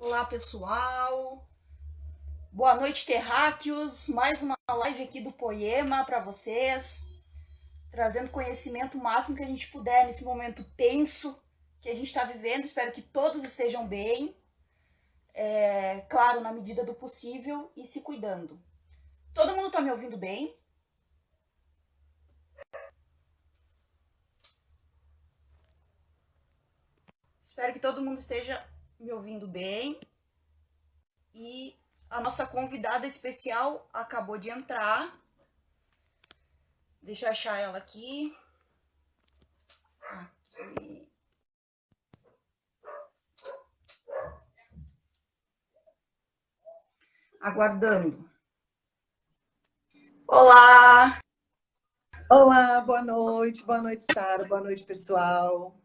Olá, pessoal. Boa noite, terráqueos. Mais uma live aqui do Poema para vocês, trazendo conhecimento máximo que a gente puder nesse momento tenso que a gente está vivendo. Espero que todos estejam bem, claro, na medida do possível e se cuidando. Todo mundo está me ouvindo bem? Espero que todo mundo esteja me ouvindo bem. E a nossa convidada especial acabou de entrar. Deixa eu achar ela aqui. Aqui. Aguardando. Olá! Olá, boa noite, Sara, boa noite, pessoal.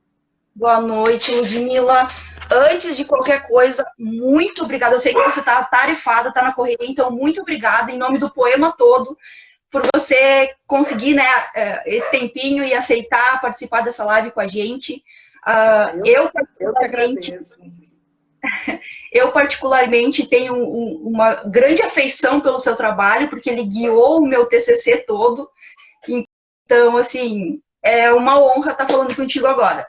Boa noite, Ludmila. Antes de qualquer coisa, muito obrigada. Eu sei que você está tarefada, está na correria, então muito obrigada em nome do poema todo por você conseguir, né, esse tempinho e aceitar participar dessa live com a gente. Ah, eu que Particularmente, agradeço. eu particularmente tenho uma grande afeição pelo seu trabalho, porque ele guiou o meu TCC todo. Então, assim, é uma honra estar falando contigo agora.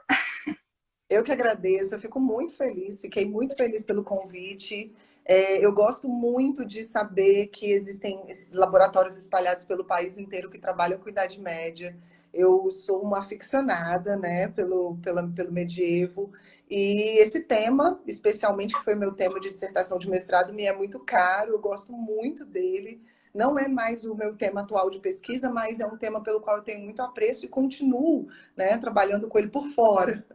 Eu que agradeço, eu fico muito feliz, fiquei muito feliz pelo convite. Eu gosto muito de saber que existem esses laboratórios espalhados pelo país inteiro que trabalham com Idade Média. Eu sou uma aficionada, né, pelo medievo. E esse tema, especialmente, que foi meu tema de dissertação de mestrado, me é muito caro, eu gosto muito dele. Não é mais o meu tema atual de pesquisa, mas é um tema pelo qual eu tenho muito apreço e continuo, né, trabalhando com ele por fora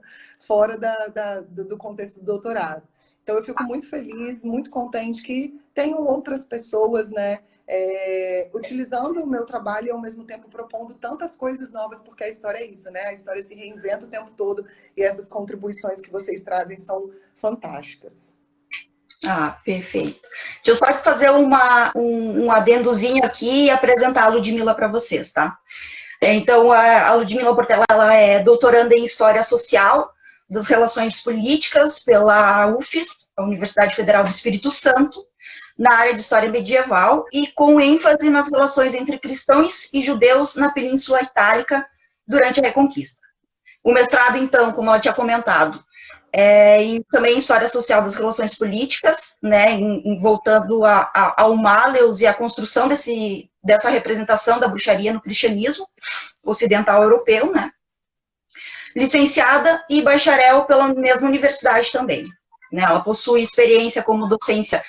do contexto do doutorado. Então, eu fico muito feliz, muito contente que tenham outras pessoas, né, utilizando o meu trabalho e, ao mesmo tempo, propondo tantas coisas novas, porque a história é isso, né? A história se reinventa o tempo todo e essas contribuições que vocês trazem são fantásticas. Ah, perfeito. Deixa eu só fazer um adendozinho aqui e apresentar a Ludmila para vocês, tá? Então, a Ludmila Portela, ela é doutoranda em História Social das Relações Políticas pela UFES, a Universidade Federal do Espírito Santo, na área de História Medieval e com ênfase nas relações entre cristãos e judeus na Península Itálica durante a Reconquista. O mestrado, então, como eu tinha comentado, também em História Social das Relações Políticas, né, voltando ao Malleus e à construção dessa representação da bruxaria no cristianismo ocidental europeu, né, licenciada e bacharel pela mesma universidade também. Né, ela possui experiência como docência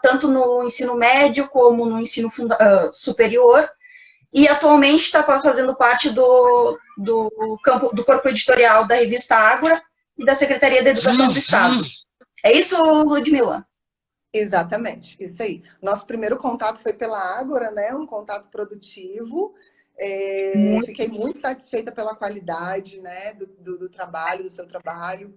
tanto no ensino médio como no ensino superior, e atualmente está fazendo parte do corpo editorial da revista Ágora e da Secretaria da Educação do Estado. É isso, Ludmila? Exatamente, isso aí. Nosso primeiro contato foi pela Ágora, né? Um contato produtivo. Fiquei muito satisfeita pela qualidade, né, do trabalho, do seu trabalho.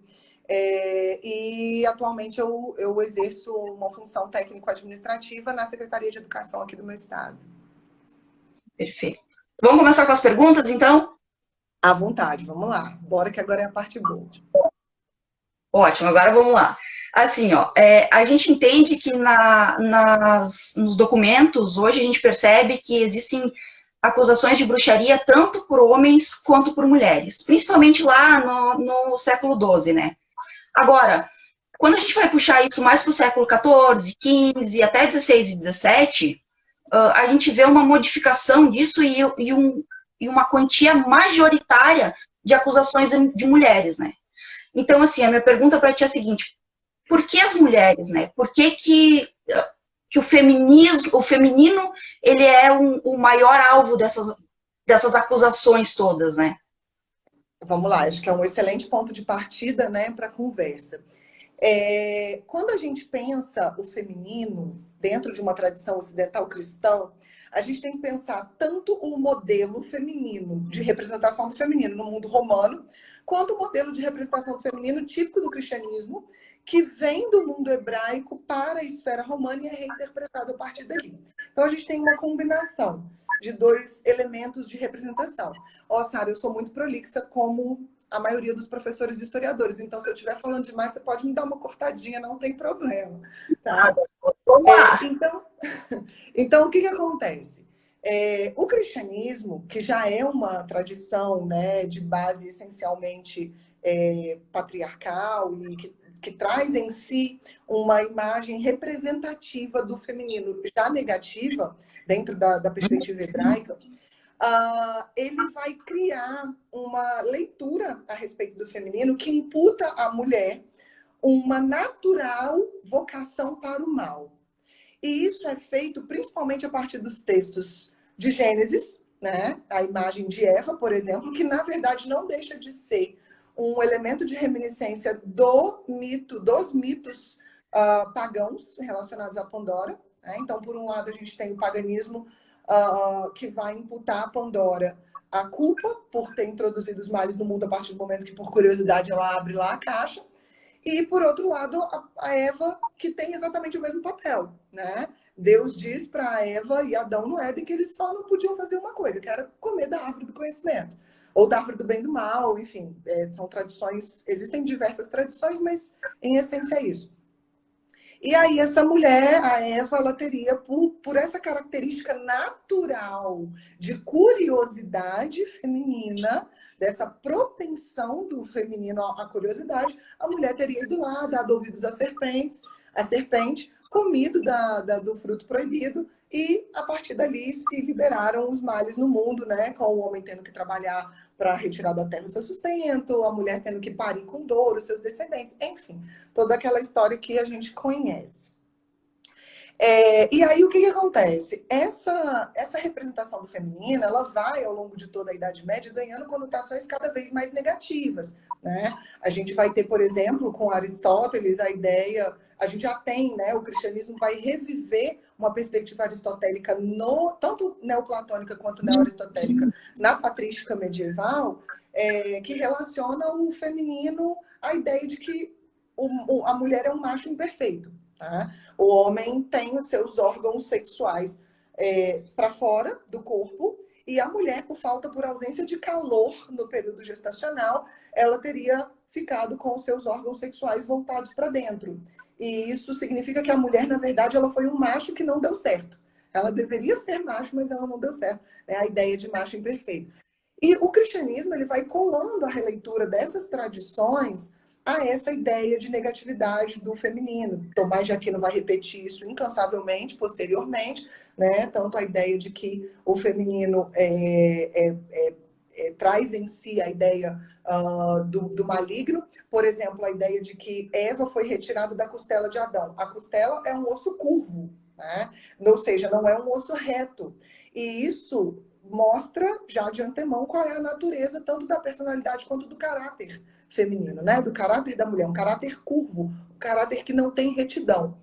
E atualmente eu exerço uma função técnico-administrativa na Secretaria de Educação aqui do meu estado. Perfeito. Vamos começar com as perguntas, então? À vontade, vamos lá. Bora que agora é a parte boa. Ótimo, agora vamos lá. Assim, ó, a gente entende que nos documentos, hoje a gente percebe que existem acusações de bruxaria tanto por homens quanto por mulheres, principalmente lá no século XII, né? Agora, quando a gente vai puxar isso mais para o século XIV, XV, até XVI e XVII, a gente vê uma modificação disso e uma quantia majoritária de acusações de mulheres, né? Então, assim, a minha pergunta para ti é a seguinte: por que as mulheres, né? Por que o feminino, ele é o maior alvo dessas acusações todas, né? Vamos lá, acho que é um excelente ponto de partida, né, para a conversa. Quando a gente pensa o feminino dentro de uma tradição ocidental cristã, a gente tem que pensar tanto o modelo feminino de representação do feminino no mundo romano, quanto o modelo de representação do feminino típico do cristianismo, que vem do mundo hebraico para a esfera romana e é reinterpretado a partir dali. Então a gente tem uma combinação de dois elementos de representação. Ó, Sara, eu sou muito prolixa como a maioria dos professores e historiadores. Então, se eu estiver falando demais, você pode me dar uma cortadinha, não tem problema. Tá? Vamos lá. Então, o que acontece? O cristianismo, que já é uma tradição, né, de base essencialmente patriarcal e que traz em si uma imagem representativa do feminino, já negativa, dentro da perspectiva hebraica, ele vai criar uma leitura a respeito do feminino que imputa à mulher uma natural vocação para o mal. E isso é feito principalmente a partir dos textos de Gênesis, né? A imagem de Eva, por exemplo, que na verdade não deixa de ser um elemento de reminiscência dos mitos pagãos relacionados a Pandora. Né? Então, por um lado, a gente tem o paganismo que vai imputar a Pandora a culpa por ter introduzido os males no mundo a partir do momento que, por curiosidade, ela abre lá a caixa. E, por outro lado, a Eva, que tem exatamente o mesmo papel, né? Deus diz para Eva e Adão no Éden que eles só não podiam fazer uma coisa, que era comer da árvore do conhecimento, ou da árvore do bem e do mal, enfim, são tradições, existem diversas tradições, mas em essência é isso. E aí essa mulher, a Eva, ela teria, por essa característica natural de curiosidade feminina, dessa propensão do feminino à curiosidade, a mulher teria ido lá, dado ouvidos à serpente, comido do fruto proibido, e a partir dali se liberaram os males no mundo, né? Com o homem tendo que trabalhar para retirar da terra o seu sustento, a mulher tendo que parir com dor os seus descendentes, enfim, toda aquela história que a gente conhece. E aí o que acontece? Essa representação do feminino, ela vai ao longo de toda a Idade Média ganhando conotações cada vez mais negativas, né? A gente vai ter, por exemplo, com Aristóteles, a ideia, a gente já tem, né? O cristianismo vai reviver uma perspectiva aristotélica, tanto neoplatônica quanto neo-aristotélica, na patrística medieval, que relaciona o feminino à ideia de que a mulher é um macho imperfeito. Tá? O homem tem os seus órgãos sexuais para fora do corpo, e a mulher, por ausência de calor no período gestacional, ela teria ficado com os seus órgãos sexuais voltados para dentro. E isso significa que a mulher, na verdade, ela foi um macho que não deu certo. Ela deveria ser macho, mas ela não deu certo. É a ideia de macho imperfeito. E o cristianismo ele vai colando a releitura dessas tradições a essa ideia de negatividade do feminino. Tomás de Aquino vai repetir isso incansavelmente, posteriormente, né? Tanto a ideia de que o feminino traz em si a ideia do maligno, por exemplo, a ideia de que Eva foi retirada da costela de Adão. A costela é um osso curvo, né? Ou seja, não é um osso reto. E isso mostra já de antemão qual é a natureza tanto da personalidade quanto do caráter feminino, né? Do caráter da mulher, um caráter curvo, um caráter que não tem retidão.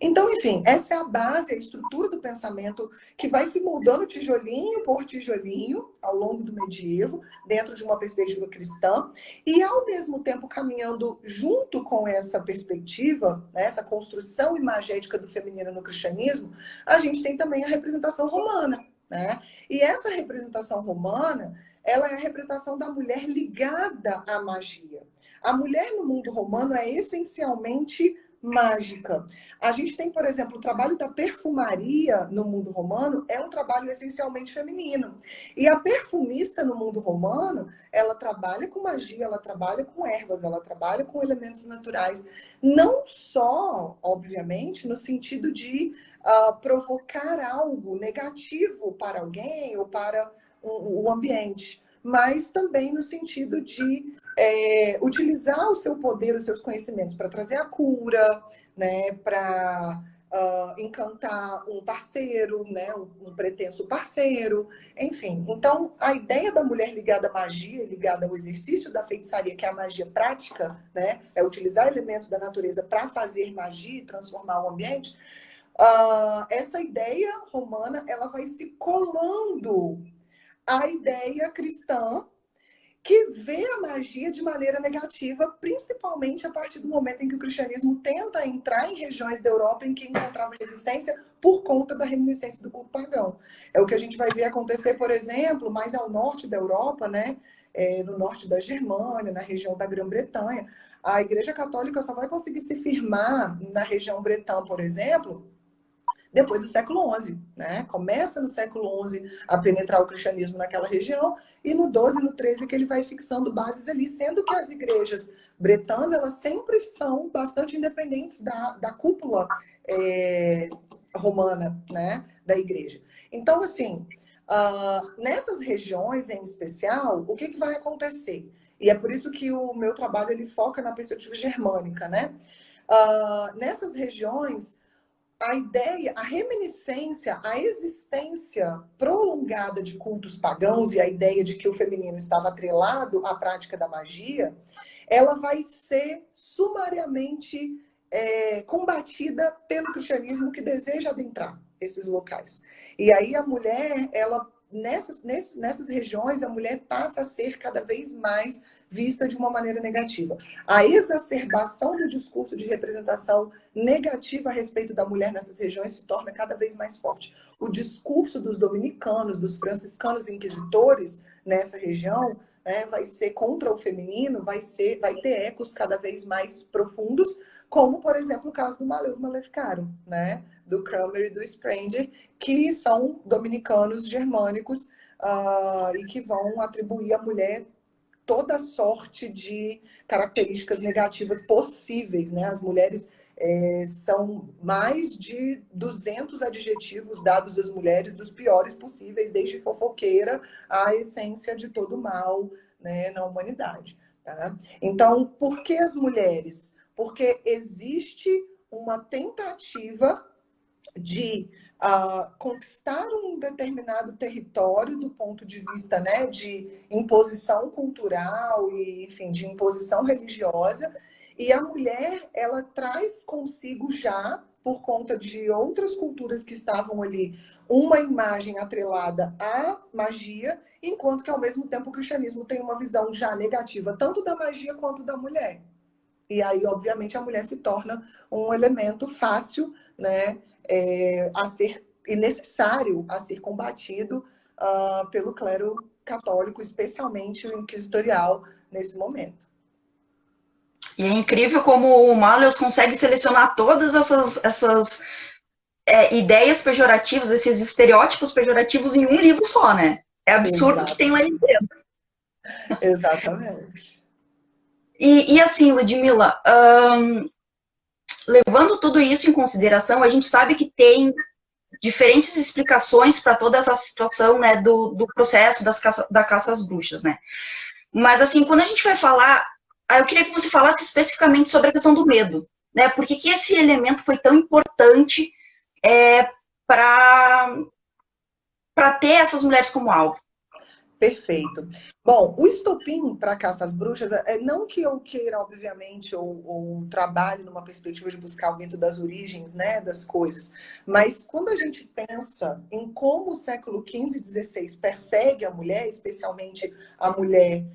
Então, enfim, essa é a base, a estrutura do pensamento que vai se moldando tijolinho por tijolinho ao longo do medievo, dentro de uma perspectiva cristã, e ao mesmo tempo caminhando junto com essa perspectiva, né, essa construção imagética do feminino no cristianismo, a gente tem também a representação romana, né? E essa representação romana, ela é a representação da mulher ligada à magia. A mulher no mundo romano é essencialmente mágica. A gente tem, por exemplo, o trabalho da perfumaria no mundo romano é um trabalho essencialmente feminino. E a perfumista no mundo romano, ela trabalha com magia, ela trabalha com ervas, ela trabalha com elementos naturais. Não só, obviamente, no sentido de provocar algo negativo para alguém ou para o ambiente, mas também no sentido de utilizar o seu poder, os seus conhecimentos para trazer a cura, né, para encantar um parceiro, né, um pretenso parceiro, enfim. Então, a ideia da mulher ligada à magia, ligada ao exercício da feitiçaria, que é a magia prática, né, é utilizar elementos da natureza para fazer magia e transformar o ambiente, essa ideia romana ela vai se colando à ideia cristã, que vê a magia de maneira negativa, principalmente a partir do momento em que o cristianismo tenta entrar em regiões da Europa em que encontrava resistência por conta da reminiscência do culto pagão. É o que a gente vai ver acontecer, por exemplo, mais ao norte da Europa, né? no norte da Germânia, na região da Grã-Bretanha. A Igreja Católica só vai conseguir se firmar na região bretã, por exemplo, depois do século XI, né? Começa no século XI a penetrar o cristianismo naquela região, e no XII e no XIII que ele vai fixando bases ali, sendo que as igrejas bretãs, elas sempre são bastante independentes da cúpula romana, né? Da igreja. Então, assim, nessas regiões em especial, o que vai acontecer? E é por isso que o meu trabalho ele foca na perspectiva germânica, né? Nessas regiões, a ideia, a reminiscência, a existência prolongada de cultos pagãos e a ideia de que o feminino estava atrelado à prática da magia, ela vai ser sumariamente combatida pelo cristianismo que deseja adentrar esses locais. E aí a mulher, ela nessas regiões, a mulher passa a ser cada vez mais vista de uma maneira negativa. A exacerbação do discurso de representação negativa a respeito da mulher nessas regiões se torna cada vez mais forte. O discurso dos dominicanos, dos franciscanos inquisitores nessa região, né, vai ser contra o feminino, vai ter ecos cada vez mais profundos, como, por exemplo, o caso do Malleus Maleficarum, né, do Cranmer e do Sprenger, que são dominicanos germânicos e que vão atribuir à mulher toda sorte de características negativas possíveis, né? As mulheres são mais de 200 adjetivos dados às mulheres dos piores possíveis, desde fofoqueira à essência de todo mal, né, na humanidade. Tá? Então, por que as mulheres? Porque existe uma tentativa de conquistar um determinado território do ponto de vista, né, de imposição cultural e, enfim, de imposição religiosa, e a mulher, ela traz consigo já, por conta de outras culturas que estavam ali, uma imagem atrelada à magia, enquanto que, ao mesmo tempo, o cristianismo tem uma visão já negativa, tanto da magia quanto da mulher. E aí, obviamente, a mulher se torna um elemento fácil, né, a ser e necessário a ser combatido pelo clero católico, especialmente o inquisitorial, nesse momento. E é incrível como o Malleus consegue selecionar todas essas ideias pejorativas, esses estereótipos pejorativos em um livro só, né? É absurdo o que tem lá dentro. Exatamente. E assim, Ludmila, levando tudo isso em consideração, a gente sabe que tem diferentes explicações para toda essa situação, né, do processo da caça às bruxas, né? Mas assim, quando a gente vai falar, eu queria que você falasse especificamente sobre a questão do medo, né? Por que esse elemento foi tão importante para ter essas mulheres como alvo? Perfeito. Bom, o estopim para caça às bruxas, não que eu queira, obviamente, ou trabalhe numa perspectiva de buscar o mito das origens, né, das coisas, mas quando a gente pensa em como o século XV e XVI persegue a mulher, especialmente a mulher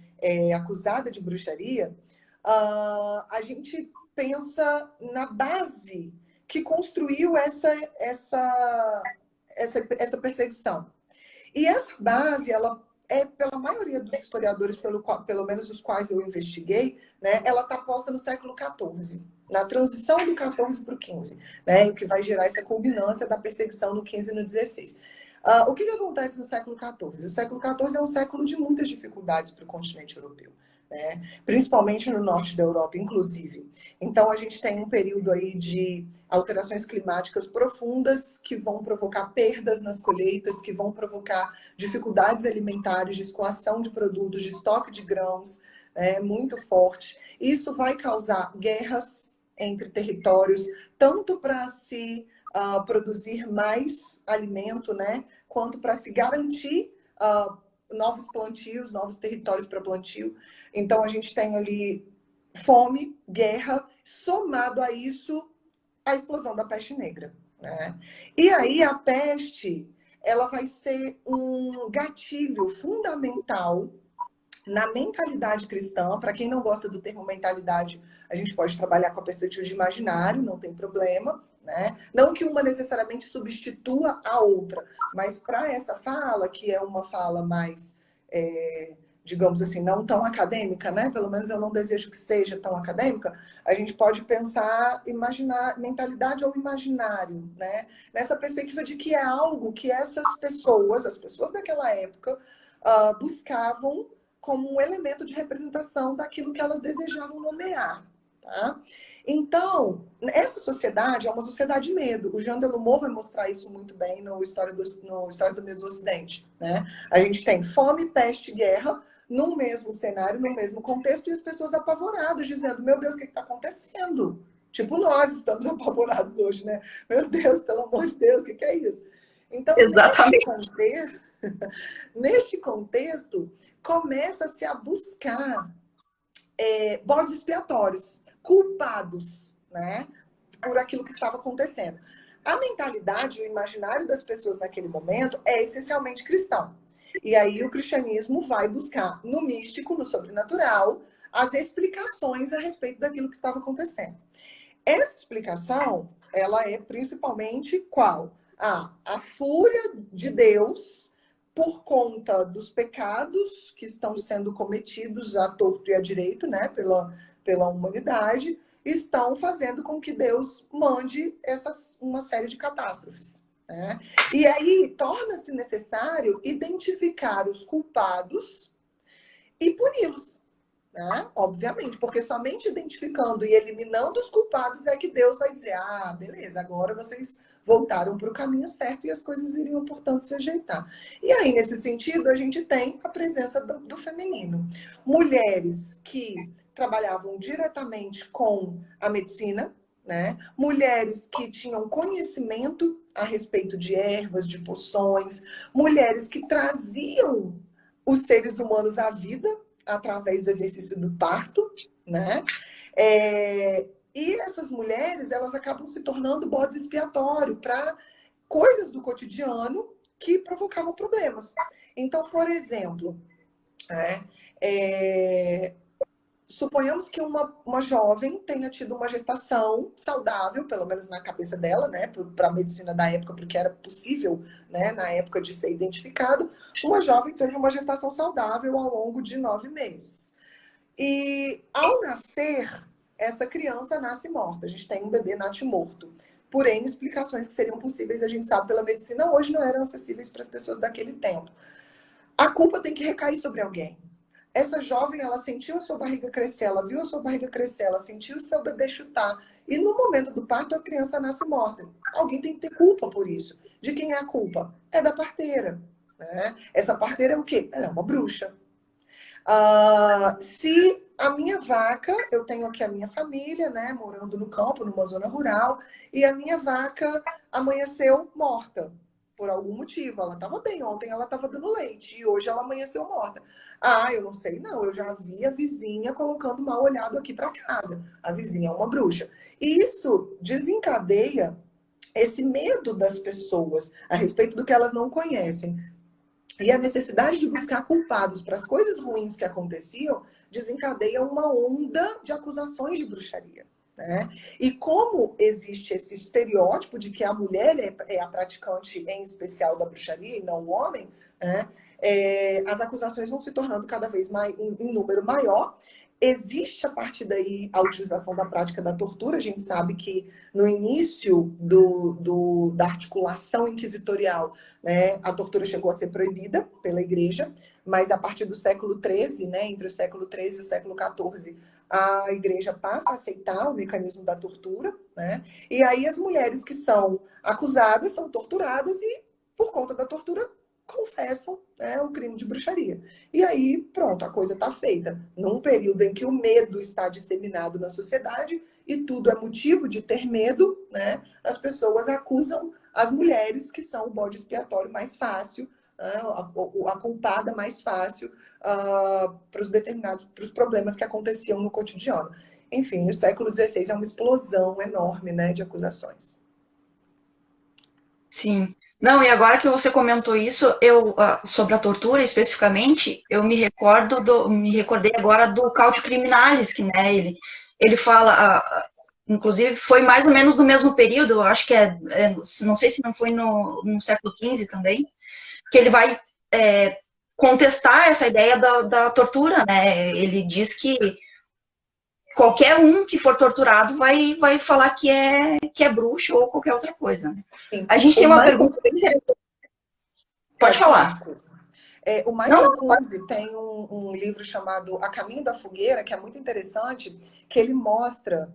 acusada de bruxaria, a gente pensa na base que construiu essa perseguição. E essa base, ela pela maioria dos historiadores, pelo menos os quais eu investiguei, né, ela está posta no século XIV, na transição do XIV para o XV, né, o que vai gerar essa culminância da perseguição no XV e no XVI. O que acontece no século XIV? O século XIV é um século de muitas dificuldades para o continente europeu, né, principalmente no norte da Europa, inclusive. Então, a gente tem um período aí de alterações climáticas profundas que vão provocar perdas nas colheitas, que vão provocar dificuldades alimentares, de escoação de produtos, de estoque de grãos, muito forte. Isso vai causar guerras entre territórios, tanto para se produzir mais alimento, né, quanto para se garantir novos plantios, novos territórios para plantio. Então, a gente tem ali fome, guerra, somado a isso, a explosão da peste negra, né? E aí a peste, ela vai ser um gatilho fundamental na mentalidade cristã. Para quem não gosta do termo mentalidade, a gente pode trabalhar com a perspectiva de imaginário, não tem problema, né? Não que uma necessariamente substitua a outra, mas para essa fala, que é uma fala mais digamos assim, não tão acadêmica, né? Pelo menos eu não desejo que seja tão acadêmica, a gente pode pensar, imaginar, mentalidade ou imaginário, né? Nessa perspectiva de que é algo que essas pessoas, as pessoas daquela época, buscavam como um elemento de representação daquilo que elas desejavam nomear, tá? Então, essa sociedade é uma sociedade de medo. O Jean Delumeau vai mostrar isso muito bem no História do Medo do Ocidente, né? A gente tem fome, peste, guerra, no mesmo cenário, no mesmo contexto, e as pessoas apavoradas, dizendo, meu Deus, o que está acontecendo? Tipo, nós estamos apavorados hoje, né? Meu Deus, pelo amor de Deus, o que é isso? Então, Exatamente. neste contexto, começa-se a buscar bodes expiatórios, culpados, né, por aquilo que estava acontecendo. A mentalidade, o imaginário das pessoas naquele momento é essencialmente cristão. E aí o cristianismo vai buscar no místico, no sobrenatural, as explicações a respeito daquilo que estava acontecendo. Essa explicação, ela é principalmente qual? A fúria de Deus por conta dos pecados que estão sendo cometidos à torto e à direito, né, pela humanidade, estão fazendo com que Deus mande uma série de catástrofes. Né? E aí torna-se necessário identificar os culpados e puni-los. Né? Obviamente, porque somente identificando e eliminando os culpados é que Deus vai dizer, beleza, agora vocês voltaram para o caminho certo e as coisas iriam, portanto, se ajeitar. E aí, nesse sentido, a gente tem a presença do feminino. Mulheres que trabalhavam diretamente com a medicina, né? Mulheres que tinham conhecimento a respeito de ervas, de poções, mulheres que traziam os seres humanos à vida, através do exercício do parto, né? E essas mulheres, elas acabam se tornando bode expiatório para coisas do cotidiano que provocavam problemas. Então, por exemplo, suponhamos que uma jovem tenha tido uma gestação saudável, pelo menos na cabeça dela, né, para a medicina da época, porque era possível, né, na época de ser identificado, uma jovem teve uma gestação saudável ao longo de 9 meses. E ao nascer, essa criança nasce morta. A gente tem um bebê natimorto. Por N explicações que seriam possíveis, a gente sabe pela medicina, hoje não eram acessíveis para as pessoas daquele tempo. A culpa tem que recair sobre alguém. Essa jovem, ela sentiu a sua barriga crescer, ela viu a sua barriga crescer, ela sentiu o seu bebê chutar. E no momento do parto, a criança nasce morta. Alguém tem que ter culpa por isso. De quem é a culpa? É da parteira. Né? Essa parteira é o quê? Ela é uma bruxa. Se a minha vaca, eu tenho aqui a minha família, né, morando no campo, numa zona rural, e a minha vaca amanheceu morta. Por algum motivo, ela estava bem, ontem ela estava dando leite e hoje ela amanheceu morta. Eu não sei não, eu já vi a vizinha colocando mal olhado aqui para casa. A vizinha é uma bruxa. E isso desencadeia esse medo das pessoas a respeito do que elas não conhecem. E a necessidade de buscar culpados para as coisas ruins que aconteciam desencadeia uma onda de acusações de bruxaria. Né? E como existe esse estereótipo de que a mulher é a praticante em especial da bruxaria e não o homem, né? As acusações vão se tornando cada vez mais em número maior. Existe a partir daí a utilização da prática da tortura. A gente sabe que no início da articulação inquisitorial, né, a tortura chegou a ser proibida pela igreja, mas a partir do século XIII, né, entre o século XIII e o século XIV, a igreja passa a aceitar o mecanismo da tortura, né? E aí as mulheres que são acusadas são torturadas e, por conta da tortura, confessam, né, o crime de bruxaria. E aí, pronto, a coisa está feita. Num período em que o medo está disseminado na sociedade e tudo é motivo de ter medo, né, as pessoas acusam as mulheres que são o bode expiatório mais fácil, a culpada mais fácil para os problemas que aconteciam no cotidiano. Enfim, o século XVI é uma explosão enorme, né, de acusações. Sim. Não, e agora que você comentou isso, sobre a tortura especificamente, eu me recordei agora do Caudio Criminalis, que, né, ele fala, inclusive foi mais ou menos no mesmo período, eu acho que não sei se não foi no século XV também, que ele vai contestar essa ideia da tortura, né? Ele diz que qualquer um que for torturado vai falar que é bruxo ou qualquer outra coisa. Né? Sim. A gente tem uma pergunta bem interessante. Pode falar. Desculpa. O Não, Michael Kunze tem um livro chamado A Caminho da Fogueira, que é muito interessante, que ele mostra,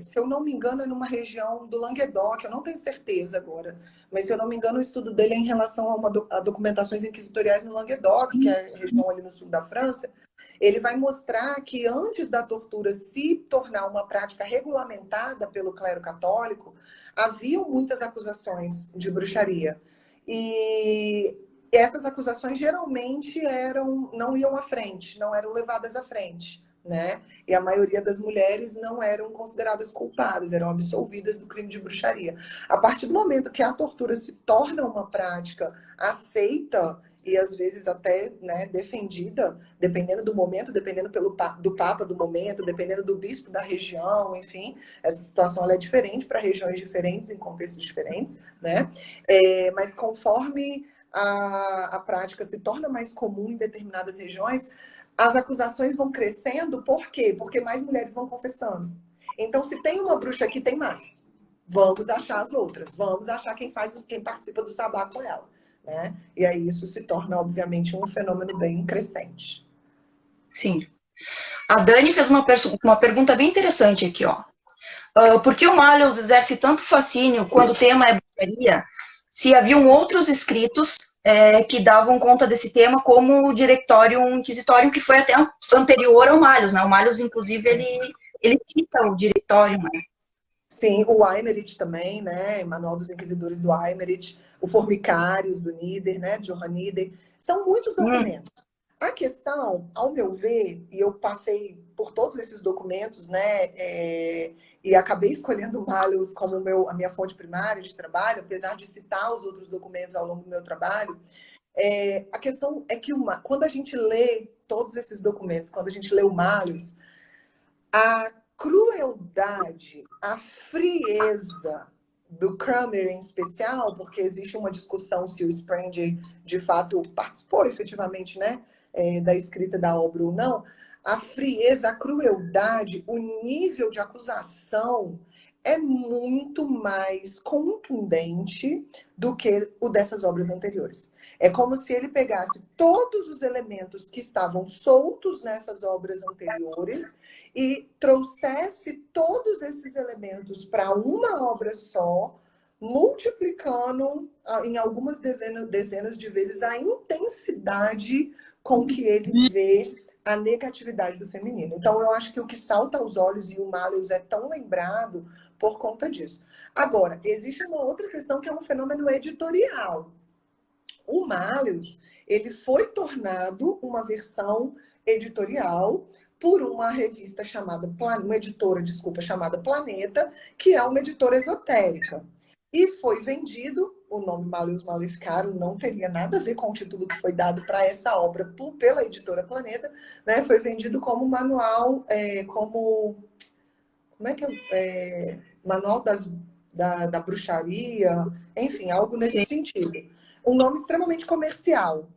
se eu não me engano, é numa região do Languedoc, eu não tenho certeza agora, mas se eu não me engano, o estudo dele é em relação a documentações inquisitoriais no Languedoc, que é a região ali no sul da França. Ele vai mostrar que antes da tortura se tornar uma prática regulamentada pelo clero católico, haviam muitas acusações de bruxaria. E essas acusações geralmente não iam à frente, não eram levadas à frente, né? E a maioria das mulheres não eram consideradas culpadas, eram absolvidas do crime de bruxaria. A partir do momento que a tortura se torna uma prática aceita e às vezes até, né, defendida, dependendo do momento, dependendo do Papa do momento, dependendo do bispo da região, enfim, essa situação ela é diferente para regiões diferentes, em contextos diferentes, né? Mas conforme a prática se torna mais comum em determinadas regiões, as acusações vão crescendo, por quê? Porque mais mulheres vão confessando. Então, se tem uma bruxa aqui, tem mais. Vamos achar as outras, vamos achar quem participa do sabá com ela. Né? E aí isso se torna, obviamente, um fenômeno bem crescente. Sim. A Dani fez uma pergunta bem interessante aqui, ó. Por que o Malleus exerce tanto fascínio quando o tema é bruxaria, se haviam outros escritos que davam conta desse tema, como o Directorium Inquisitorium, que foi até anterior ao Malleus, né? O Malleus, inclusive, ele cita o Directorium, né? Sim, o Aymerich também, né? Manual dos Inquisidores do Aymerich, o Formicários do Nieder, né? De Johann Nieder. São muitos documentos. A questão, ao meu ver, e eu passei por todos esses documentos, né? E acabei escolhendo o Malleus como a minha fonte primária de trabalho, apesar de citar os outros documentos ao longo do meu trabalho. A questão é que quando a gente lê todos esses documentos, quando a gente lê o Malleus, a crueldade, a frieza do Cranmer em especial, porque existe uma discussão se o Spranger de fato participou efetivamente, né, da escrita da obra ou não, a frieza, a crueldade, o nível de acusação é muito mais contundente do que o dessas obras anteriores. É como se ele pegasse todos os elementos que estavam soltos nessas obras anteriores e trouxesse todos esses elementos para uma obra só, multiplicando em algumas dezenas de vezes a intensidade com que ele vê a negatividade do feminino. Então, eu acho que o que salta aos olhos, e o Malleus é tão lembrado por conta disso. Agora, existe uma outra questão que é um fenômeno editorial. O Malleus, ele foi tornado uma versão editorial por uma revista uma editora, chamada Planeta, que é uma editora esotérica. E foi vendido, o nome Malleus Maleficarum não teria nada a ver com o título que foi dado para essa obra pela editora Planeta, né? Foi vendido como manual, como é que manual da bruxaria, enfim, algo nesse Sim. sentido. Um nome extremamente comercial.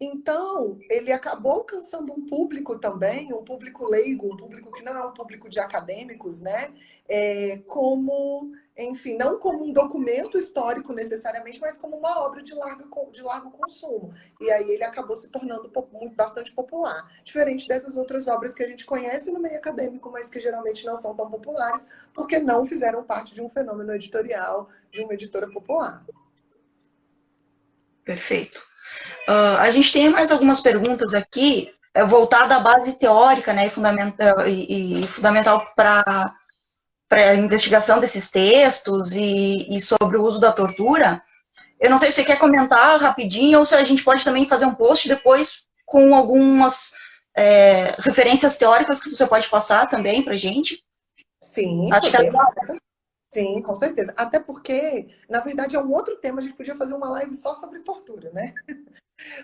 Então, ele acabou alcançando um público também, um público leigo, um público que não é um público de acadêmicos, né? Como, enfim, não como um documento histórico necessariamente, mas como uma obra de largo consumo. E aí ele acabou se tornando bastante popular. Diferente dessas outras obras que a gente conhece no meio acadêmico, mas que geralmente não são tão populares, porque não fizeram parte de um fenômeno editorial de uma editora popular. Perfeito. A gente tem mais algumas perguntas aqui, voltada à base teórica, né, e fundamental para a investigação desses textos e sobre o uso da tortura. Eu não sei se você quer comentar rapidinho ou se a gente pode também fazer um post depois com algumas referências teóricas que você pode passar também para a gente. Sim, Acho podemos. Sim, com certeza. Até porque, na verdade, é um outro tema. A gente podia fazer uma live só sobre tortura, né?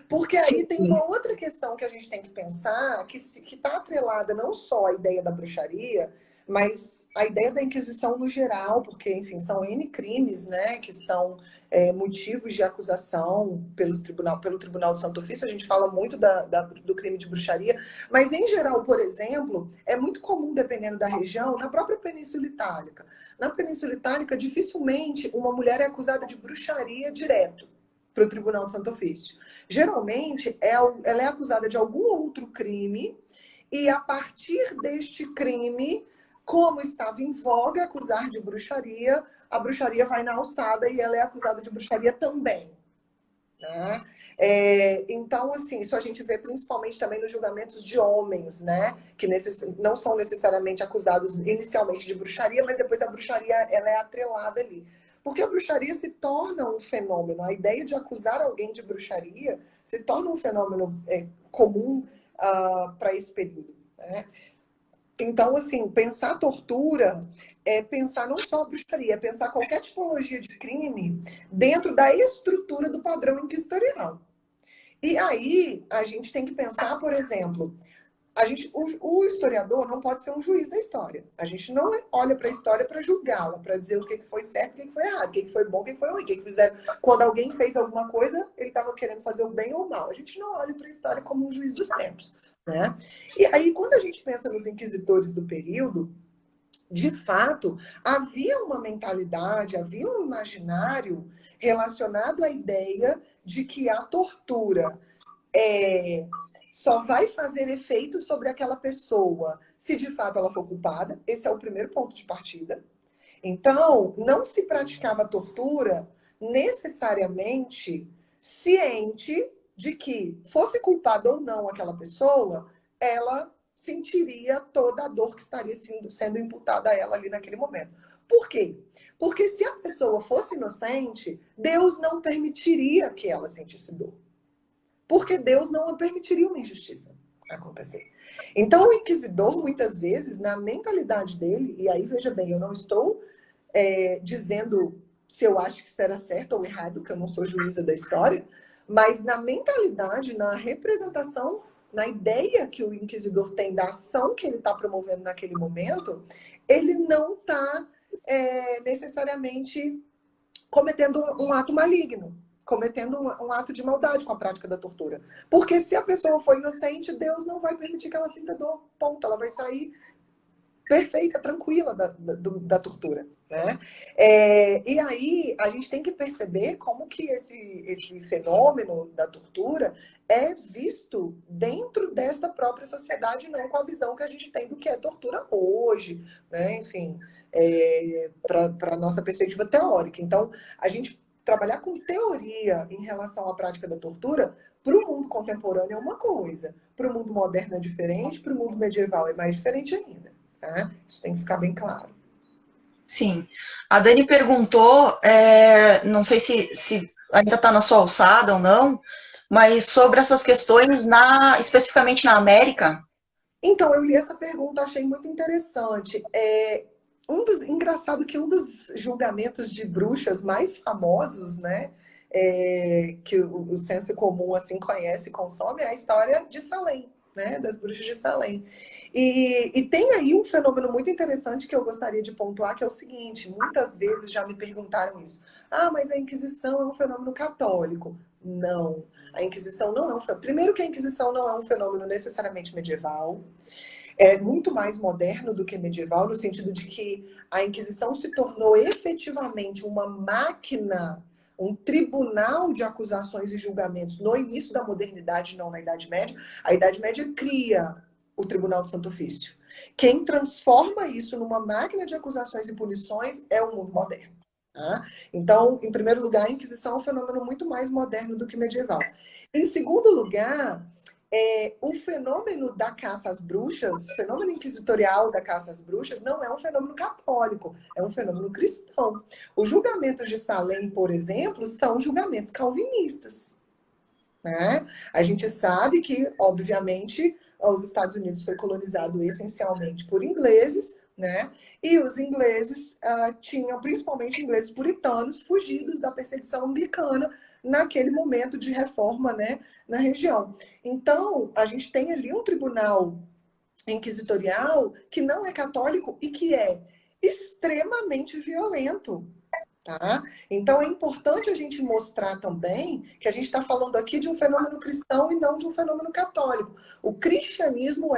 Porque aí tem uma outra questão que a gente tem que pensar, que está atrelada não só à ideia da bruxaria, Mas a ideia da Inquisição no geral, porque, enfim, são N crimes, né, que são motivos de acusação pelo Tribunal do Santo Ofício, a gente fala muito do crime de bruxaria, mas, em geral, por exemplo, é muito comum, dependendo da região, na própria Península Itálica. Na Península Itálica, dificilmente uma mulher é acusada de bruxaria direto para o Tribunal do Santo Ofício. Geralmente, ela é acusada de algum outro crime e, a partir deste crime, como estava em voga acusar de bruxaria, a bruxaria vai na alçada e ela é acusada de bruxaria também. Né? Então, assim, isso a gente vê principalmente também nos julgamentos de homens, né? Que não são necessariamente acusados inicialmente de bruxaria, mas depois a bruxaria ela é atrelada ali. Porque a bruxaria se torna um fenômeno. A ideia de acusar alguém de bruxaria se torna um fenômeno comum para esse período. Né? Então, assim, pensar tortura é pensar não só a bruxaria, é pensar qualquer tipologia de crime dentro da estrutura do padrão inquisitorial. E aí, a gente tem que pensar, por exemplo, o historiador não pode ser um juiz da história. A gente não olha para a história para julgá-la, para dizer o que foi certo, o que foi errado, o que foi bom, o que foi ruim, o que fizeram. Quando alguém fez alguma coisa, ele estava querendo fazer o bem ou o mal. A gente não olha para a história como um juiz dos tempos. Né? E aí, quando a gente pensa nos inquisidores do período, de fato, havia uma mentalidade, havia um imaginário relacionado à ideia de que a tortura só vai fazer efeito sobre aquela pessoa se de fato ela for culpada. Esse é o primeiro ponto de partida. Então, não se praticava tortura necessariamente ciente de que, fosse culpada ou não aquela pessoa, ela sentiria toda a dor que estaria sendo imputada a ela ali naquele momento. Por quê? Porque se a pessoa fosse inocente, Deus não permitiria que ela sentisse dor. Porque Deus não permitiria uma injustiça acontecer. Então, o inquisidor, muitas vezes, na mentalidade dele, e aí, veja bem, eu não estou dizendo se eu acho que isso era certo ou errado, que eu não sou juíza da história, mas na mentalidade, na representação, na ideia que o inquisidor tem da ação que ele está promovendo naquele momento, ele não está necessariamente cometendo um ato maligno, cometendo um ato de maldade com a prática da tortura. Porque se a pessoa for inocente, Deus não vai permitir que ela sinta dor, ponto. Ela vai sair perfeita, tranquila da tortura. Né? E aí a gente tem que perceber como que esse fenômeno da tortura é visto dentro dessa própria sociedade, não com a visão que a gente tem do que é tortura hoje, né? Enfim, para a nossa perspectiva teórica. Então, a gente trabalhar com teoria em relação à prática da tortura para o mundo contemporâneo é uma coisa, para o mundo moderno é diferente, para o mundo medieval é mais diferente ainda. Tá? Isso tem que ficar bem claro. Sim. A Dani perguntou, não sei se ainda está na sua alçada ou não, mas sobre essas questões especificamente na América. Então, eu li essa pergunta, achei muito interessante. Engraçado que um dos julgamentos de bruxas mais famosos, né, que o senso comum assim conhece e consome, é a história de Salem, né, das bruxas de Salem. E tem aí um fenômeno muito interessante que eu gostaria de pontuar, que é o seguinte: muitas vezes já me perguntaram isso. Ah, mas a Inquisição é um fenômeno católico. Não, a Inquisição não é um fenômeno. Primeiro que a Inquisição não é um fenômeno necessariamente medieval. É muito mais moderno do que medieval, no sentido de que a Inquisição se tornou efetivamente uma máquina, um tribunal de acusações e julgamentos no início da modernidade, não na Idade Média. A Idade Média cria o Tribunal do Santo Ofício. Quem transforma isso numa máquina de acusações e punições é o mundo moderno. Tá? Então, em primeiro lugar, a Inquisição é um fenômeno muito mais moderno do que medieval. Em segundo lugar, o fenômeno da caça às bruxas, o fenômeno inquisitorial da caça às bruxas, não é um fenômeno católico, é um fenômeno cristão. Os julgamentos de Salem, por exemplo, são julgamentos calvinistas. Né? A gente sabe que, obviamente, os Estados Unidos foi colonizado essencialmente por ingleses, né? E os ingleses tinham, principalmente ingleses puritanos, fugidos da perseguição anglicana naquele momento de reforma, né, na região. Então, a gente tem ali um tribunal inquisitorial que não é católico e que é extremamente violento. Tá? Então é importante a gente mostrar também que a gente está falando aqui de um fenômeno cristão e não de um fenômeno católico. O cristianismo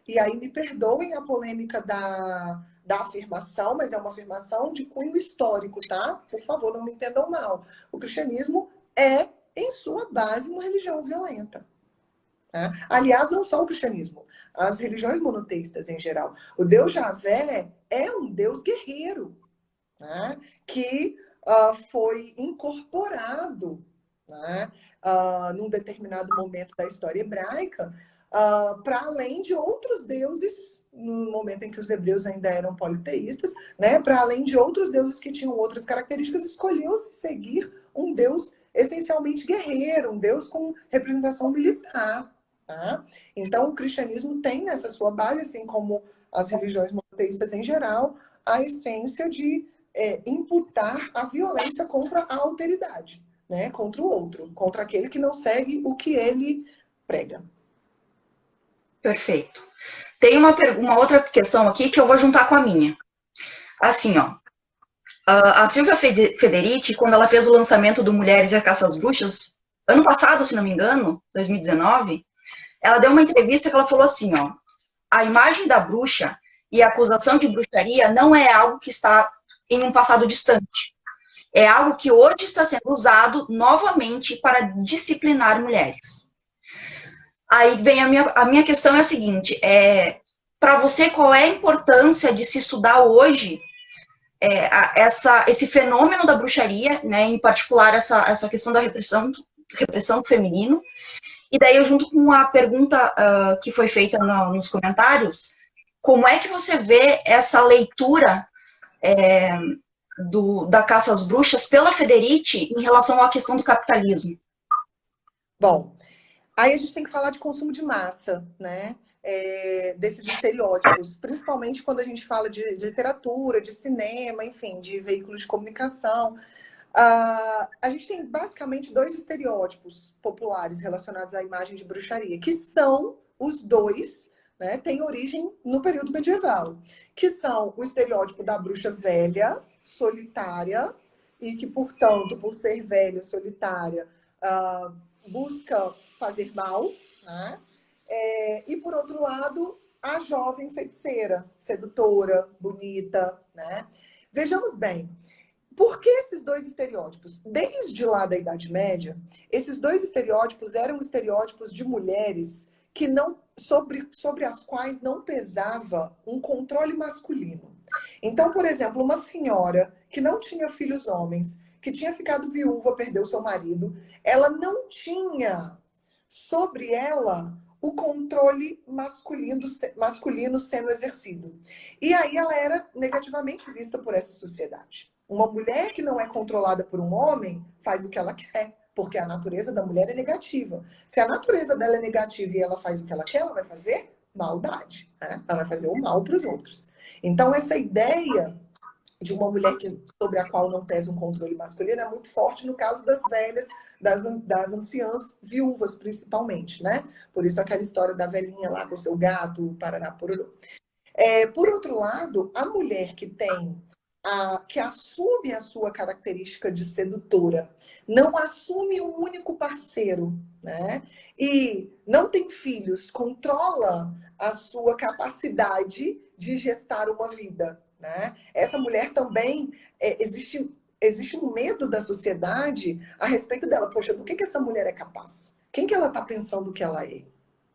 e aí me perdoem a polêmica da afirmação, mas é uma afirmação de cunho histórico, tá? Por favor, não me entendam mal. O cristianismo é, em sua base, uma religião violenta. Tá? Aliás, não só o cristianismo, as religiões monoteístas em geral. O Deus Javé é um Deus guerreiro, né? Que foi incorporado, né? Num determinado momento da história hebraica, para além de outros deuses, no momento em que os hebreus ainda eram politeístas, né? Para além de outros deuses que tinham outras características, escolheu-se seguir um Deus essencialmente guerreiro, um Deus com representação militar. Tá? Então, o cristianismo tem nessa sua base, assim como as religiões monoteístas em geral, a essência de imputar a violência contra a alteridade, né? Contra o outro, contra aquele que não segue o que ele prega. Perfeito. Tem uma outra questão aqui que eu vou juntar com a minha. Assim, ó. A Silvia Federici, quando ela fez o lançamento do Mulheres e a Caça às Bruxas, ano passado, se não me engano, 2019, ela deu uma entrevista que ela falou assim, ó. A imagem da bruxa e a acusação de bruxaria não é algo que está em um passado distante. É algo que hoje está sendo usado novamente para disciplinar mulheres. Aí vem a minha questão é a seguinte, para você, qual é a importância de se estudar hoje esse fenômeno da bruxaria, né, em particular essa questão da repressão do feminino? E daí eu junto com a pergunta que foi feita nos comentários, como é que você vê essa leitura da caça às bruxas pela Federici em relação à questão do capitalismo? Bom, aí a gente tem que falar de consumo de massa, né? Desses estereótipos, principalmente quando a gente fala de literatura, de cinema, enfim, de veículos de comunicação. A gente tem basicamente dois estereótipos populares relacionados à imagem de bruxaria, que são os dois, né, têm origem no período medieval, que são o estereótipo da bruxa velha, solitária, e que, portanto, por ser velha, solitária, busca fazer mal, né? E, por outro lado, a jovem feiticeira, sedutora, bonita, né? Vejamos bem, por que esses dois estereótipos? Desde lá da Idade Média, esses dois estereótipos eram estereótipos de mulheres que não, sobre as quais não pesava um controle masculino. Então, por exemplo, uma senhora que não tinha filhos homens, que tinha ficado viúva, perdeu seu marido, ela não tinha sobre ela o controle masculino sendo exercido. E aí ela era negativamente vista por essa sociedade. Uma mulher que não é controlada por um homem faz o que ela quer, porque a natureza da mulher é negativa. Se a natureza dela é negativa e ela faz o que ela quer, ela vai fazer maldade, né? Ela vai fazer o mal para os outros. Então, essa ideia de uma mulher sobre a qual não pesa um controle masculino é muito forte no caso das velhas, das anciãs viúvas, principalmente, né? Por isso aquela história da velhinha lá com o seu gato, parará, pororô. Por outro lado, a mulher que assume a sua característica de sedutora, não assume um único parceiro, né? E não tem filhos, controla a sua capacidade de gestar uma vida, né? Essa mulher também, existe um medo da sociedade a respeito dela. Poxa, do que essa mulher é capaz? Quem que ela está pensando que ela é?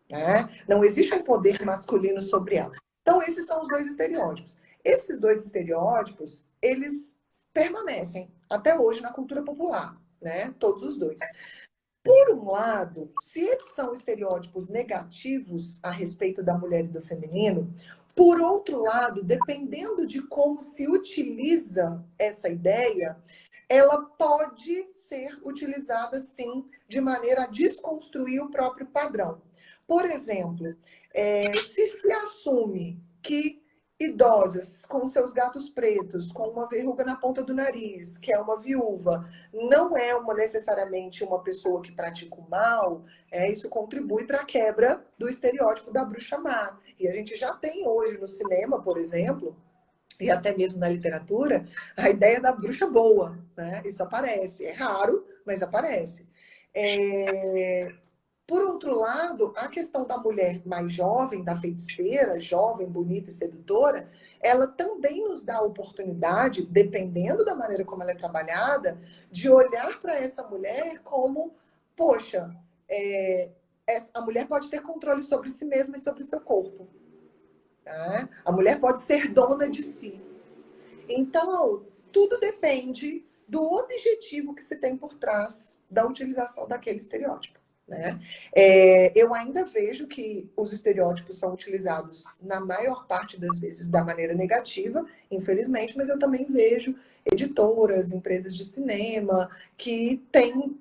Né? Não existe um poder masculino sobre ela. Então, esses são os dois estereótipos. Esses dois estereótipos, eles permanecem até hoje na cultura popular, né? Todos os dois. Por um lado, se eles são estereótipos negativos a respeito da mulher e do feminino, por outro lado, dependendo de como se utiliza essa ideia, ela pode ser utilizada, sim, de maneira a desconstruir o próprio padrão. Por exemplo, se assume que idosas com seus gatos pretos, com uma verruga na ponta do nariz, que é uma viúva, não é necessariamente uma pessoa que pratica o mal, isso contribui para a quebra do estereótipo da bruxa má. E a gente já tem hoje no cinema, por exemplo, e até mesmo na literatura, a ideia da bruxa boa, né? Isso aparece. É raro, mas aparece. Por outro lado, a questão da mulher mais jovem, da feiticeira, jovem, bonita e sedutora, ela também nos dá a oportunidade, dependendo da maneira como ela é trabalhada, de olhar para essa mulher como, poxa, a mulher pode ter controle sobre si mesma e sobre o seu corpo. Tá? A mulher pode ser dona de si. Então, tudo depende do objetivo que se tem por trás da utilização daquele estereótipo. Né? Eu ainda vejo que os estereótipos são utilizados, na maior parte das vezes, da maneira negativa, infelizmente, mas eu também vejo editoras, empresas de cinema, que têm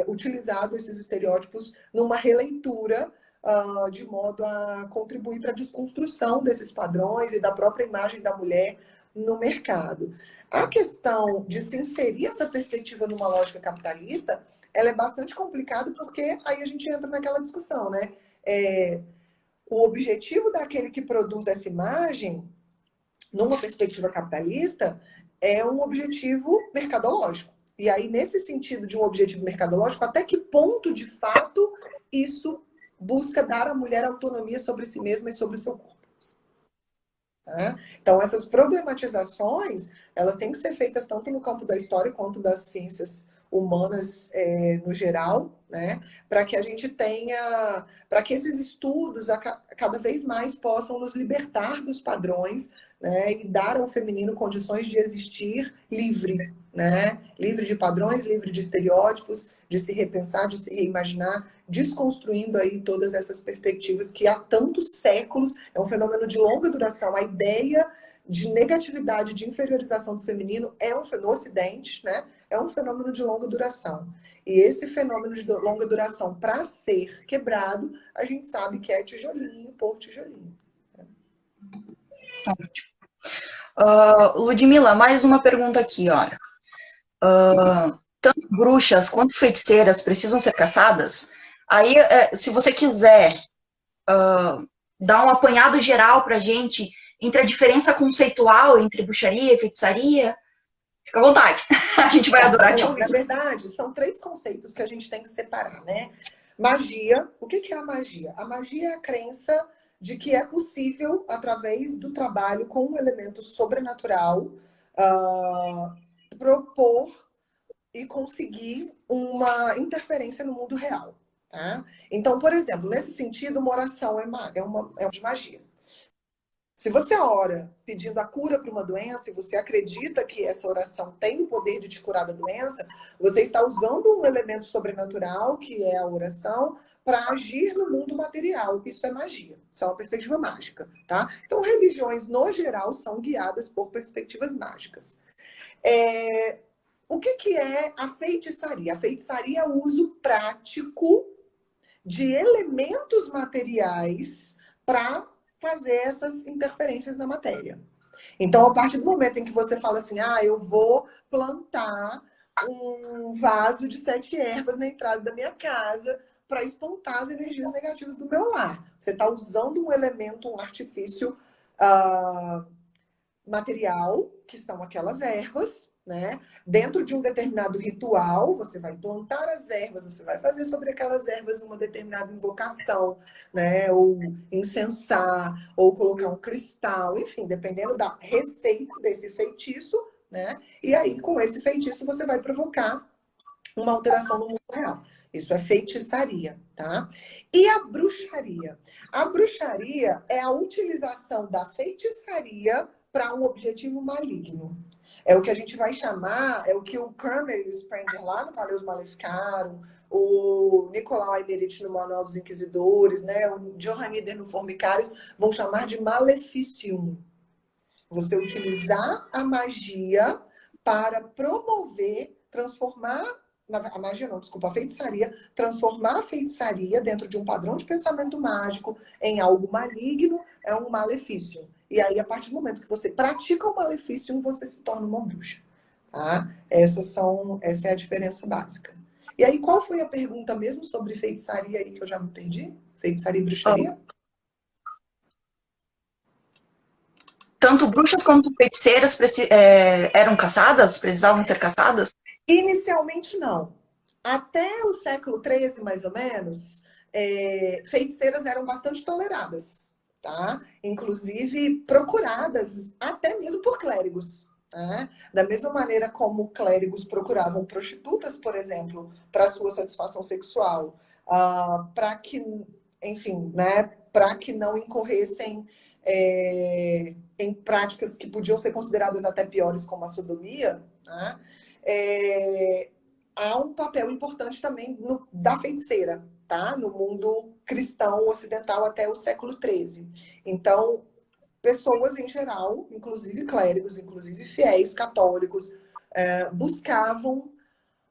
utilizado esses estereótipos numa releitura de modo a contribuir para a desconstrução desses padrões e da própria imagem da mulher no mercado. A questão de se inserir essa perspectiva numa lógica capitalista, ela é bastante complicada porque aí a gente entra naquela discussão, né? O objetivo daquele que produz essa imagem, numa perspectiva capitalista, é um objetivo mercadológico. E aí, nesse sentido de um objetivo mercadológico, até que ponto, de fato, isso busca dar à mulher autonomia sobre si mesma e sobre o seu corpo? Então, essas problematizações, elas têm que ser feitas tanto no campo da história quanto das ciências humanas no geral, né? Para que a gente tenha, para que esses estudos cada vez mais possam nos libertar dos padrões, né? E dar ao feminino condições de existir livre, né? Livre de padrões, livre de estereótipos, de se repensar, de se reimaginar, desconstruindo aí todas essas perspectivas que há tantos séculos, é um fenômeno de longa duração. A ideia de negatividade, de inferiorização do feminino no Ocidente, né? É um fenômeno de longa duração. E esse fenômeno de longa duração, para ser quebrado, a gente sabe que é tijolinho por tijolinho. Ludmila, mais uma pergunta aqui, olha. Tanto bruxas quanto feiticeiras precisam ser caçadas? Aí, se você quiser dar um apanhado geral pra gente entre a diferença conceitual entre bruxaria e feitiçaria, fica à vontade. A gente vai adorar te ouvir. Na verdade, são 3 conceitos que a gente tem que separar, né? Magia. O que é a magia? A magia é a crença de que é possível, através do trabalho com um elemento sobrenatural, propor e conseguir uma interferência no mundo real. Tá? Então, por exemplo, nesse sentido, uma oração é uma de magia. Se você ora pedindo a cura para uma doença e você acredita que essa oração tem o poder de te curar da doença, você está usando um elemento sobrenatural, que é a oração, para agir no mundo material. Isso é magia. Isso é uma perspectiva mágica, tá? Então, religiões, no geral, são guiadas por perspectivas mágicas. O que é a feitiçaria? A feitiçaria é o uso prático de elementos materiais para fazer essas interferências na matéria. Então, a partir do momento em que você fala assim, eu vou plantar um vaso de 7 ervas na entrada da minha casa para espantar as energias negativas do meu lar. Você está usando um elemento, um artifício material, que são aquelas ervas, né? Dentro de um determinado ritual, você vai plantar as ervas, você vai fazer sobre aquelas ervas uma determinada invocação, né? Ou incensar, ou colocar um cristal, enfim, dependendo da receita desse feitiço, né? E aí, com esse feitiço, você vai provocar uma alteração no mundo real. Isso é feitiçaria, tá? E a bruxaria? A bruxaria é a utilização da feitiçaria para um objetivo maligno. É o que a gente vai chamar, é o que o Kramer e o Sprenger lá no Maleus Maleficarum, o Nicolau Aymerich no Manual dos Inquisidores, né, o Johanniter no Formicários, vão chamar de maleficium. Você utilizar a magia para promover, transformar a magia não, desculpa, a feitiçaria, transformar a feitiçaria dentro de um padrão de pensamento mágico em algo maligno é um malefício. E aí, a partir do momento que você pratica o malefício, você se torna uma bruxa. Tá? Essa é a diferença básica. E aí, qual foi a pergunta mesmo sobre feitiçaria aí que eu já me perdi? Feitiçaria e bruxaria? Tanto bruxas quanto feiticeiras eram caçadas? Precisavam ser caçadas? Inicialmente, não. Até o século XIII, mais ou menos, feiticeiras eram bastante toleradas, tá? Inclusive procuradas até mesmo por clérigos. Tá? Da mesma maneira como clérigos procuravam prostitutas, por exemplo, para sua satisfação sexual, para que, enfim, né, para que não incorressem em práticas que podiam ser consideradas até piores, como a sodomia, tá? Há um papel importante também da feiticeira, tá? No mundo cristão ocidental até o século XIII. Então, pessoas em geral, inclusive clérigos, inclusive fiéis católicos, buscavam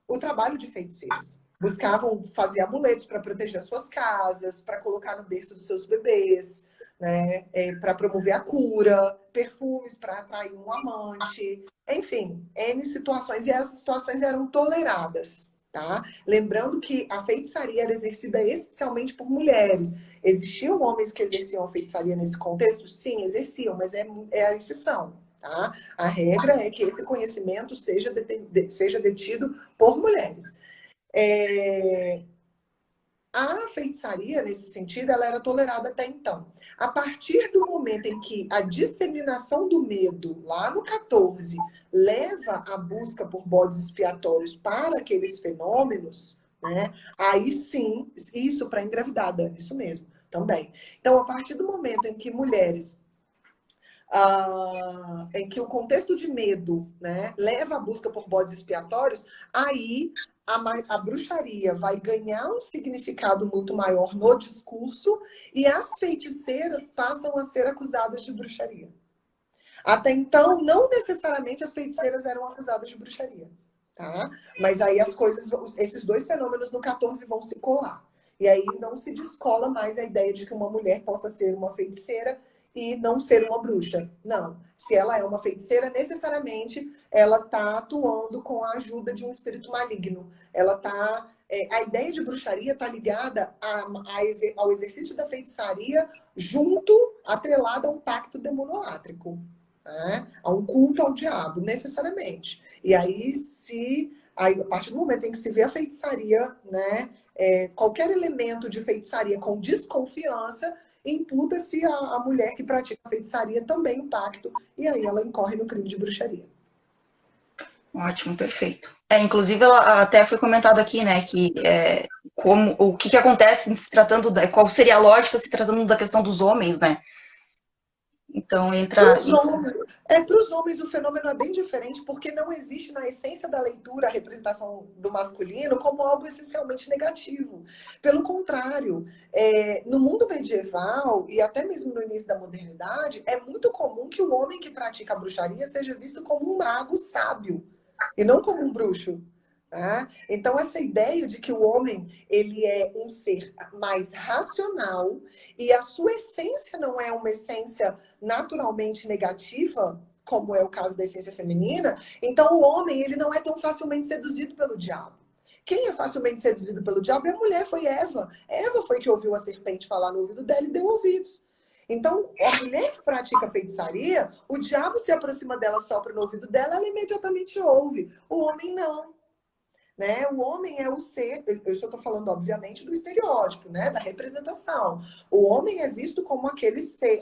o trabalho de feiticeiras. Buscavam fazer amuletos para proteger as suas casas, para colocar no berço dos seus bebês, né? Para promover a cura, perfumes para atrair um amante, enfim, N situações. E essas situações eram toleradas. Tá? Lembrando que a feitiçaria era exercida essencialmente por mulheres. Existiam homens que exerciam a feitiçaria nesse contexto? Sim, exerciam, mas é a exceção. Tá? A regra é que esse conhecimento seja detido por mulheres. A feitiçaria, nesse sentido, ela era tolerada até então. A partir do momento em que a disseminação do medo, lá no 14, leva à busca por bodes expiatórios para aqueles fenômenos, né? Aí sim, isso para engravidada, isso mesmo, também. Então, a partir do momento em que mulheres em que o contexto de medo, né, leva à busca por bodes expiatórios, aí a bruxaria vai ganhar um significado muito maior no discurso e as feiticeiras passam a ser acusadas de bruxaria. Até então, não necessariamente as feiticeiras eram acusadas de bruxaria. Tá? Mas aí as coisas, esses dois fenômenos no 14 vão se colar. E aí não se descola mais a ideia de que uma mulher possa ser uma feiticeira e não ser uma bruxa. Não. Se ela é uma feiticeira, necessariamente ela está atuando com a ajuda de um espírito maligno. Ela está. A ideia de bruxaria está ligada ao exercício da feitiçaria junto, atrelada a um pacto demonolátrico. Né? A um culto ao diabo, necessariamente. E aí, a partir do momento em que se vê a feitiçaria, né, qualquer elemento de feitiçaria com desconfiança, imputa-se a mulher que pratica a feitiçaria também o pacto, e aí ela incorre no crime de bruxaria. Ótimo, perfeito. Inclusive, ela até foi comentado aqui, né, que o que acontece se tratando qual seria a lógica se tratando da questão dos homens, né? Então entra. Para os homens o fenômeno é bem diferente, porque não existe na essência da leitura a representação do masculino como algo essencialmente negativo. Pelo contrário, no mundo medieval e até mesmo no início da modernidade, é muito comum que o homem que pratica a bruxaria seja visto como um mago sábio e não como um bruxo. Tá? Então, essa ideia de que o homem ele é um ser mais racional e a sua essência não é uma essência naturalmente negativa, como é o caso da essência feminina, então o homem ele não é tão facilmente seduzido pelo diabo. Quem é facilmente seduzido pelo diabo é a mulher, foi Eva. Eva foi que ouviu a serpente falar no ouvido dela e deu ouvidos. Então, a mulher que pratica feitiçaria, o diabo se aproxima dela, sopra no ouvido dela, ela imediatamente ouve. O homem não. Né? O homem é o ser, eu estou falando, obviamente, do estereótipo, né? Da representação. O homem é visto como aquele ser,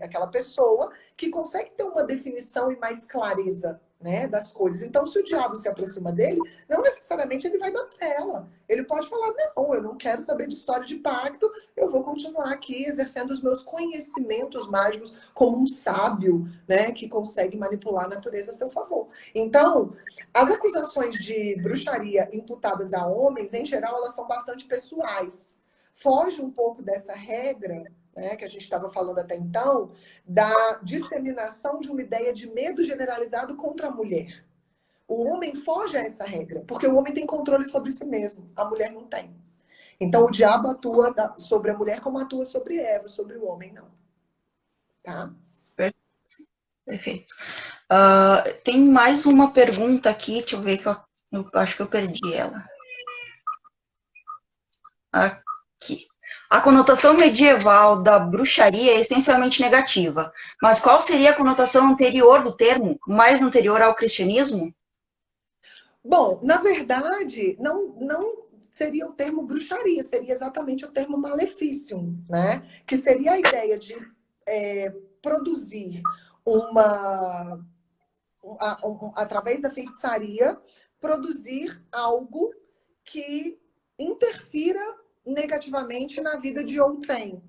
aquela pessoa que consegue ter uma definição e mais clareza, né, das coisas. Então, se o diabo se aproxima dele, não necessariamente ele vai dar tela. Ele pode falar, não, eu não quero saber de história de pacto, eu vou continuar aqui exercendo os meus conhecimentos mágicos como um sábio, né, que consegue manipular a natureza a seu favor. Então, as acusações de bruxaria imputadas a homens, em geral, elas são bastante pessoais. Foge um pouco dessa regra, né, que a gente estava falando até então, da disseminação de uma ideia de medo generalizado contra a mulher. O homem foge a essa regra, porque o homem tem controle sobre si mesmo, a mulher não tem. Então o diabo atua sobre a mulher como atua sobre Eva, sobre o homem não. Tá? Perfeito. Tem mais uma pergunta aqui, deixa eu ver que eu acho que eu perdi ela. Aqui. A conotação medieval da bruxaria é essencialmente negativa, mas qual seria a conotação anterior do termo, mais anterior ao cristianismo? Bom, na verdade, não seria o termo bruxaria, seria exatamente o termo maleficium, né? Que seria a ideia de produzir através da feitiçaria, produzir algo que interfira negativamente na vida de outrem.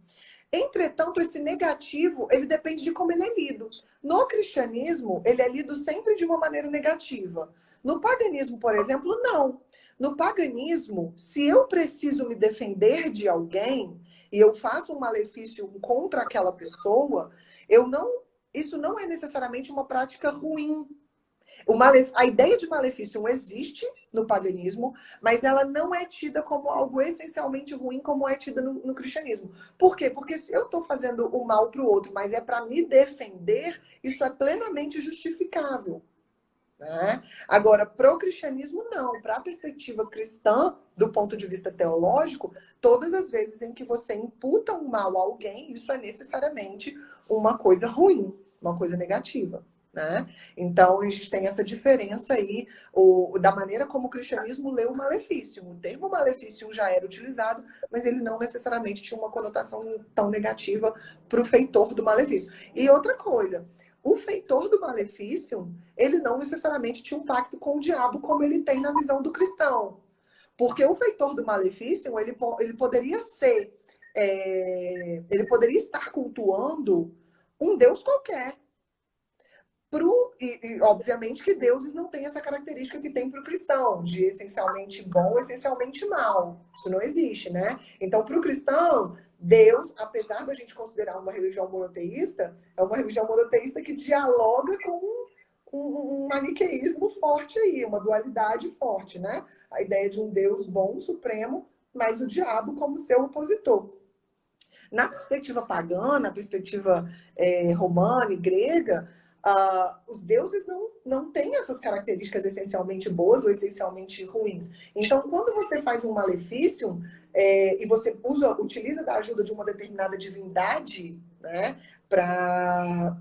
Entretanto, esse negativo, ele depende de como ele é lido. No cristianismo, ele é lido sempre de uma maneira negativa. No paganismo, por exemplo, não. No paganismo, se eu preciso me defender de alguém e eu faço um malefício contra aquela pessoa, isso não é necessariamente uma prática ruim. A ideia de malefício existe no paganismo, mas ela não é tida como algo essencialmente ruim, como é tida no cristianismo. Por quê? Porque se eu estou fazendo o mal para o outro, mas é para me defender, isso é plenamente justificável. Né? Agora, para o cristianismo, não. Para a perspectiva cristã, do ponto de vista teológico, todas as vezes em que você imputa um mal a alguém, isso é necessariamente uma coisa ruim, uma coisa negativa. Né? Então, a gente tem essa diferença aí da maneira como o cristianismo lê o malefício. O termo malefício já era utilizado, mas ele não necessariamente tinha uma conotação tão negativa para o feitor do malefício. E outra coisa, o feitor do malefício, ele não necessariamente tinha um pacto com o diabo como ele tem na visão do cristão. Porque o feitor do malefício, ele poderia ser, ele poderia estar cultuando um Deus qualquer. E, obviamente, que deuses não têm essa característica que tem para o cristão, de essencialmente bom, essencialmente mal. Isso não existe, né? Então, para o cristão, Deus, apesar da gente considerar uma religião monoteísta, é uma religião monoteísta que dialoga com um maniqueísmo forte aí, uma dualidade forte, né? A ideia de um Deus bom, supremo, mas o diabo como seu opositor. Na perspectiva pagã, na perspectiva romana e grega, os deuses não têm essas características essencialmente boas ou essencialmente ruins. Então, quando você faz um malefício e você utiliza da ajuda de uma determinada divindade, né, para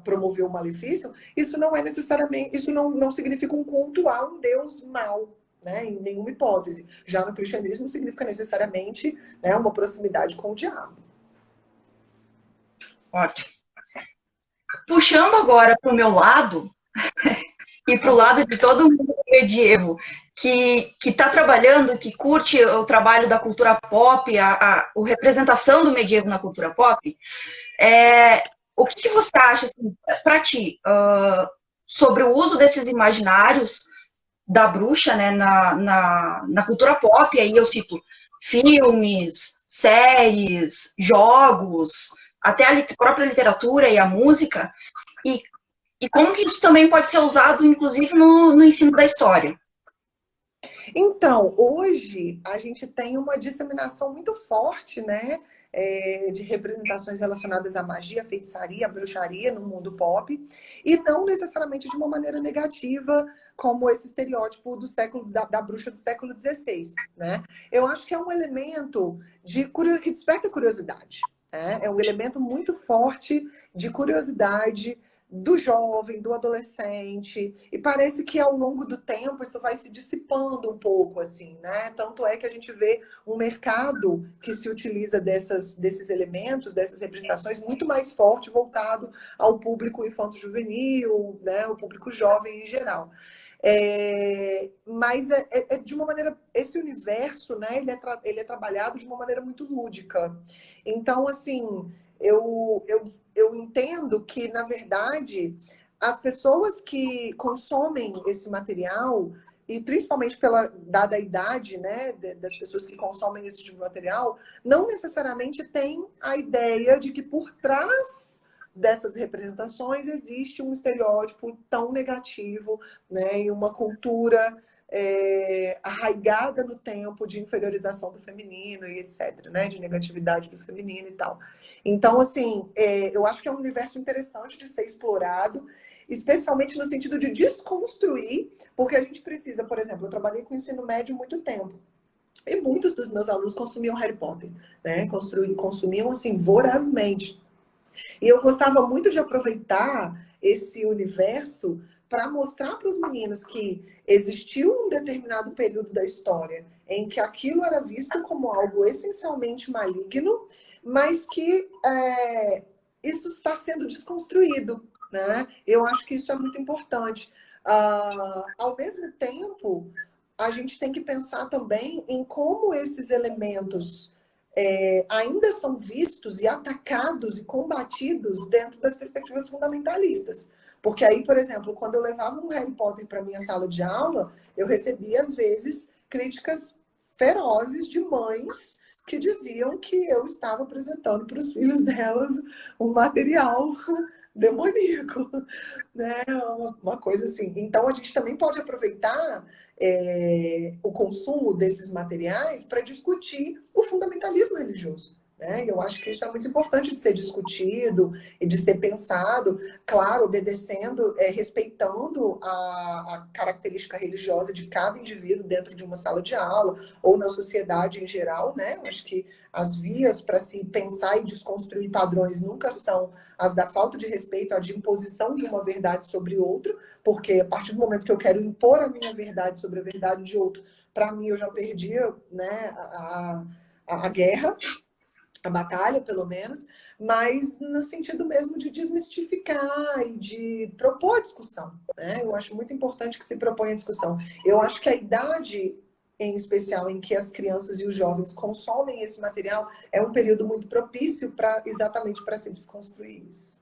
promover o malefício, isso não é necessariamente, isso não significa um culto a um deus mau. Né, em nenhuma hipótese. Já no cristianismo significa necessariamente, né, uma proximidade com o diabo. Ótimo. Puxando agora para o meu lado e para o lado de todo mundo medievo que está trabalhando, que curte o trabalho da cultura pop, a representação do medievo na cultura pop, o que você acha, assim, para ti, sobre o uso desses imaginários da bruxa, né, na cultura pop? Aí eu cito filmes, séries, jogos, até a própria literatura e a música, e como que isso também pode ser usado, inclusive, no ensino da história? Então, hoje a gente tem uma disseminação muito forte, né, de representações relacionadas à magia, feitiçaria, bruxaria no mundo pop, e não necessariamente de uma maneira negativa, como esse estereótipo da bruxa do século XVI, né? Eu acho que é um elemento que desperta curiosidade, né? É um elemento muito forte de curiosidade do jovem, do adolescente, e parece que ao longo do tempo isso vai se dissipando um pouco, assim, né? Tanto é que a gente vê um mercado que se utiliza desses elementos, dessas representações, muito mais forte, voltado ao público infanto-juvenil, né? O público jovem em geral. Mas de uma maneira, esse universo, né? Ele é trabalhado de uma maneira muito lúdica. Então, assim, eu entendo que, na verdade, as pessoas que consomem esse material, e principalmente dada a idade, né, das pessoas que consomem esse tipo de material, não necessariamente têm a ideia de que por trás dessas representações existe um estereótipo tão negativo, né, e uma cultura arraigada no tempo de inferiorização do feminino e etc, né, de negatividade do feminino e tal. Então, assim, eu acho que é um universo interessante de ser explorado, especialmente no sentido de desconstruir, porque a gente precisa, por exemplo, eu trabalhei com ensino médio há muito tempo, e muitos dos meus alunos consumiam Harry Potter, né? Consumiam, assim, vorazmente. E eu gostava muito de aproveitar esse universo para mostrar para os meninos que existiu um determinado período da história em que aquilo era visto como algo essencialmente maligno, mas que isso está sendo desconstruído, né? Eu acho que isso é muito importante. Ao mesmo tempo, a gente tem que pensar também em como esses elementos ainda são vistos e atacados e combatidos dentro das perspectivas fundamentalistas. Porque aí, por exemplo, quando eu levava um Harry Potter para minha sala de aula, eu recebia, às vezes, críticas ferozes de mães que diziam que eu estava apresentando para os filhos delas um material demoníaco, né? Uma coisa assim. Então, a gente também pode aproveitar o consumo desses materiais para discutir o fundamentalismo religioso. Né? Eu acho que isso é muito importante de ser discutido e de ser pensado, claro, obedecendo, respeitando a característica religiosa de cada indivíduo dentro de uma sala de aula ou na sociedade em geral. Né? Eu acho que as vias para se pensar e desconstruir padrões nunca são as da falta de respeito, a de imposição de uma verdade sobre outra, porque a partir do momento que eu quero impor a minha verdade sobre a verdade de outro, para mim eu já perdi, né, a guerra, a batalha, pelo menos, mas no sentido mesmo de desmistificar e de propor a discussão. Né? Eu acho muito importante que se proponha a discussão. Eu acho que a idade, em especial, em que as crianças e os jovens consomem esse material, é um período muito propício exatamente para se desconstruir isso.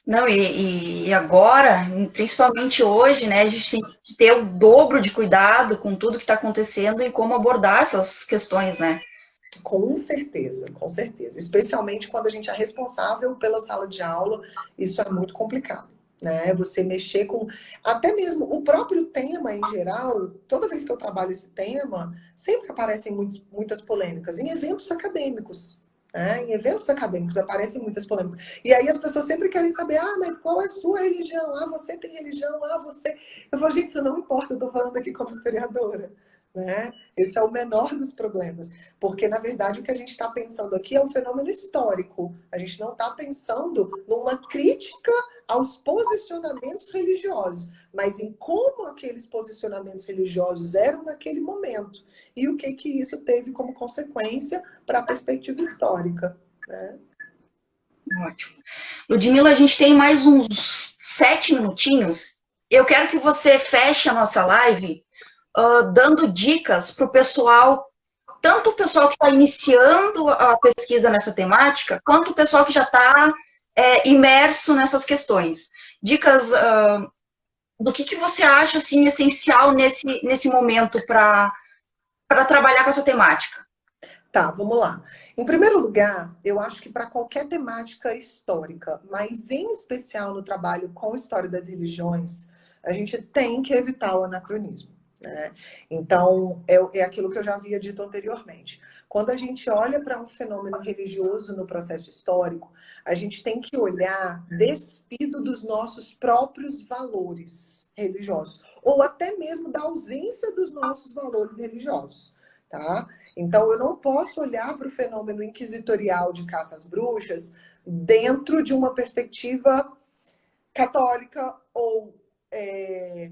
Não, e agora, principalmente hoje, né, a gente tem que ter o dobro de cuidado com tudo que está acontecendo e como abordar essas questões, né? Com certeza, com certeza. Especialmente quando a gente é responsável pela sala de aula, isso é muito complicado. Né? Você mexer com. Até mesmo o próprio tema em geral, toda vez que eu trabalho esse tema, sempre aparecem muitas polêmicas em eventos acadêmicos. Né? Em eventos acadêmicos aparecem muitas polêmicas. E aí as pessoas sempre querem saber: ah, mas qual é a sua religião? Ah, você tem religião? Ah, você. Eu falo, gente, isso não importa, eu estou falando aqui como historiadora. Né? Esse é o menor dos problemas. Porque, na verdade, o que a gente está pensando aqui é um fenômeno histórico. A gente não está pensando numa crítica aos posicionamentos religiosos, mas em como aqueles posicionamentos religiosos eram naquele momento e o que isso teve como consequência para a perspectiva histórica. Né? Ótimo. Ludmila, a gente tem mais uns 7 minutinhos. Eu quero que você feche a nossa live dando dicas para o pessoal, tanto o pessoal que está iniciando a pesquisa nessa temática, quanto o pessoal que já está imerso nessas questões. Dicas do que você acha assim, essencial nesse momento para trabalhar com essa temática. Tá, vamos lá. Em primeiro lugar, eu acho que para qualquer temática histórica, mas em especial no trabalho com história das religiões, a gente tem que evitar o anacronismo. Né? Então, é aquilo que eu já havia dito anteriormente. Quando a gente olha para um fenômeno religioso no processo histórico, a gente tem que olhar despido dos nossos próprios valores religiosos, ou até mesmo da ausência dos nossos valores religiosos. Tá? Então, eu não posso olhar para o fenômeno inquisitorial de caça às bruxas dentro de uma perspectiva católica ou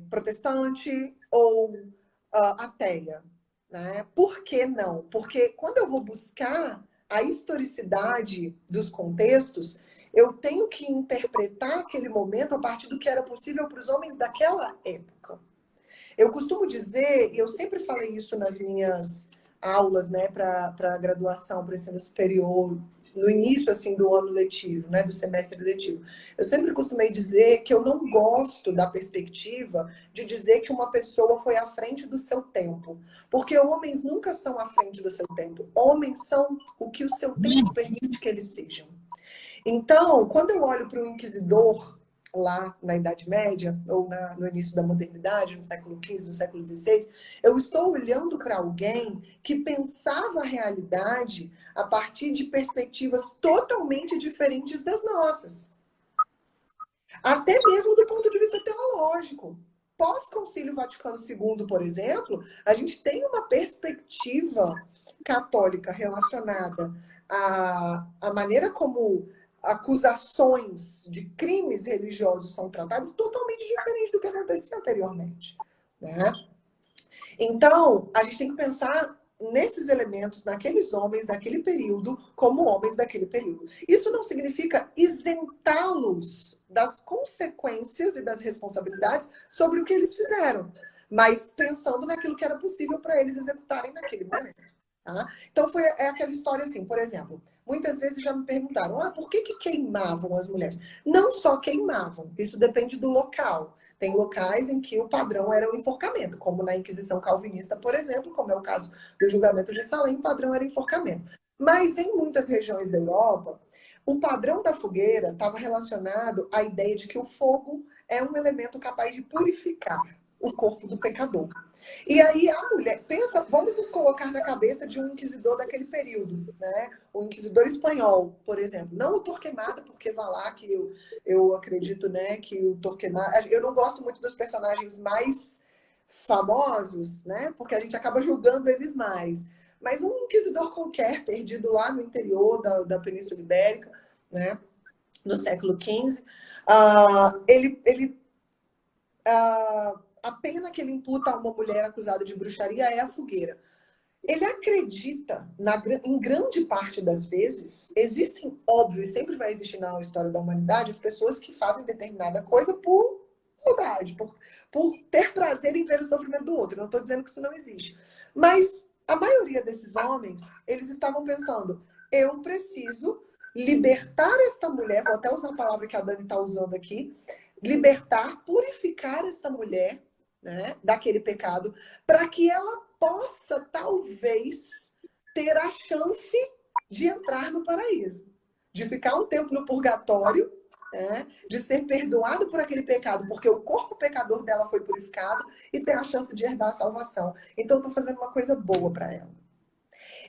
protestante ou ateia. Né? Por que não? Porque quando eu vou buscar a historicidade dos contextos, eu tenho que interpretar aquele momento a partir do que era possível para os homens daquela época. Eu costumo dizer, e eu sempre falei isso nas minhas aulas, né, para graduação, para ensino superior, no início assim do ano letivo, né, do semestre letivo. Eu sempre costumei dizer que eu não gosto da perspectiva de dizer que uma pessoa foi à frente do seu tempo, porque homens nunca são à frente do seu tempo. Homens são o que o seu tempo permite que eles sejam. Então, quando eu olho para o inquisidor lá na Idade Média, ou no início da modernidade, no século XV, no século XVI, eu estou olhando para alguém que pensava a realidade a partir de perspectivas totalmente diferentes das nossas. Até mesmo do ponto de vista teológico. Pós-Concílio Vaticano II, por exemplo, a gente tem uma perspectiva católica relacionada à maneira como acusações de crimes religiosos são tratadas totalmente diferente do que acontecia anteriormente, né? Então, a gente tem que pensar nesses elementos, naqueles homens daquele período, como homens daquele período. Isso não significa isentá-los das consequências e das responsabilidades sobre o que eles fizeram, mas pensando naquilo que era possível para eles executarem naquele momento. Tá? Então, é aquela história assim, por exemplo, muitas vezes já me perguntaram, por que queimavam as mulheres? Não só queimavam, isso depende do local. Tem locais em que o padrão era o enforcamento, como na Inquisição Calvinista, por exemplo, como é o caso do julgamento de Salem, o padrão era enforcamento. Mas em muitas regiões da Europa, o padrão da fogueira estava relacionado à ideia de que o fogo é um elemento capaz de purificar o corpo do pecador. E aí a mulher, pensa, vamos nos colocar na cabeça de um inquisidor daquele período, né? O inquisidor espanhol, por exemplo. Não o Torquemada, porque vai lá que eu acredito, né, que o Torquemada... Eu não gosto muito dos personagens mais famosos, né? Porque a gente acaba julgando eles mais. Mas um inquisidor qualquer, perdido lá no interior da Península Ibérica, né? No século XV, a pena que ele imputa a uma mulher acusada de bruxaria é a fogueira. Ele acredita, em grande parte das vezes, existem, óbvio, e sempre vai existir na história da humanidade, as pessoas que fazem determinada coisa por maldade, por ter prazer em ver o sofrimento do outro. Não estou dizendo que isso não existe. Mas a maioria desses homens, eles estavam pensando, eu preciso libertar esta mulher, vou até usar a palavra que a Dani está usando aqui, libertar, purificar esta mulher, né, daquele pecado, para que ela possa, talvez, ter a chance de entrar no paraíso, de ficar um tempo no purgatório, né, de ser perdoado por aquele pecado, porque o corpo pecador dela foi purificado, e ter a chance de herdar a salvação. Então, estou fazendo uma coisa boa para ela.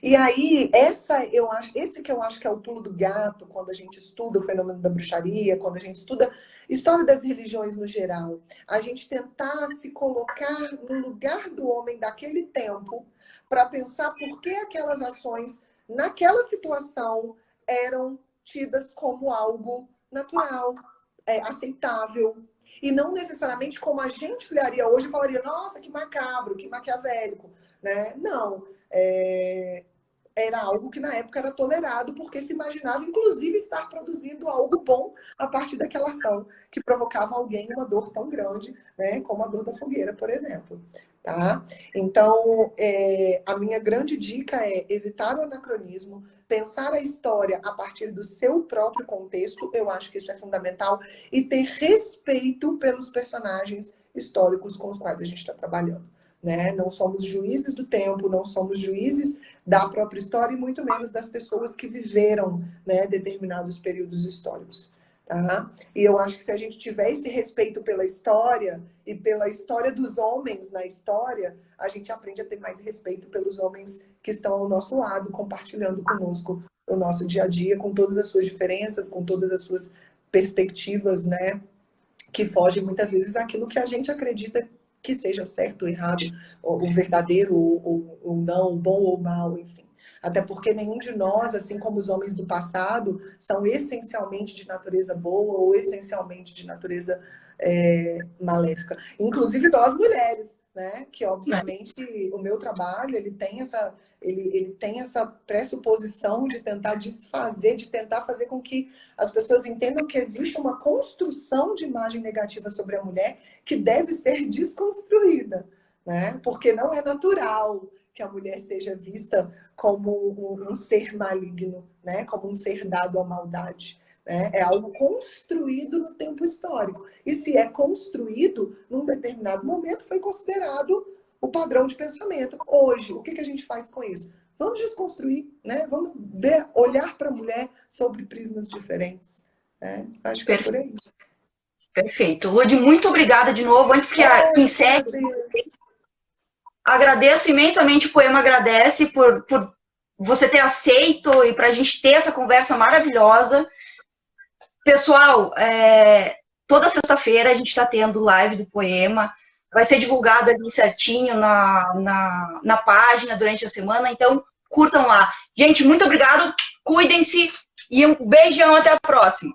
E aí, esse que eu acho que é o pulo do gato, quando a gente estuda o fenômeno da bruxaria, quando a gente estuda história das religiões no geral. A gente tentar se colocar no lugar do homem daquele tempo, para pensar por que aquelas ações, naquela situação, eram tidas como algo natural, aceitável. E não necessariamente como a gente olharia hoje e falaria, nossa, que macabro, que maquiavélico. Né? Não. Era algo que na época era tolerado, porque se imaginava, inclusive, estar produzindo algo bom a partir daquela ação que provocava alguém uma dor tão grande, né, como a dor da fogueira, por exemplo. Tá? Então, a minha grande dica é evitar o anacronismo, pensar a história a partir do seu próprio contexto, eu acho que isso é fundamental, e ter respeito pelos personagens históricos com os quais a gente está trabalhando. Né? Não somos juízes do tempo, não somos juízes da própria história e muito menos das pessoas que viveram, né, determinados períodos históricos. Tá? E eu acho que se a gente tiver esse respeito pela história e pela história dos homens na história, a gente aprende a ter mais respeito pelos homens que estão ao nosso lado, compartilhando conosco o nosso dia a dia, com todas as suas diferenças, com todas as suas perspectivas, né, que fogem muitas vezes àquilo que a gente acredita que seja o certo, o errado, o verdadeiro, o não, o bom ou o mal, enfim. Até porque nenhum de nós, assim como os homens do passado, são essencialmente de natureza boa ou essencialmente de natureza maléfica. Inclusive nós mulheres, né? Que obviamente o meu trabalho ele tem essa pressuposição de tentar desfazer, de tentar fazer com que as pessoas entendam que existe uma construção de imagem negativa sobre a mulher que deve ser desconstruída, né? Porque não é natural que a mulher seja vista como um ser maligno, né? Como um ser dado à maldade. Né? É algo construído no tempo histórico. E se é construído, num determinado momento, foi considerado o padrão de pensamento. Hoje, o que a gente faz com isso? Vamos desconstruir, né? Vamos ver, olhar para a mulher sobre prismas diferentes. Né? Acho que é por aí. Perfeito. Lud, muito obrigada de novo. Antes que encerre, agradeço imensamente, o Poema agradece por você ter aceito e para a gente ter essa conversa maravilhosa. Pessoal, toda sexta-feira a gente está tendo live do Poema. Vai ser divulgado ali certinho na página durante a semana, então curtam lá. Gente, muito obrigado, cuidem-se e um beijão, até a próxima.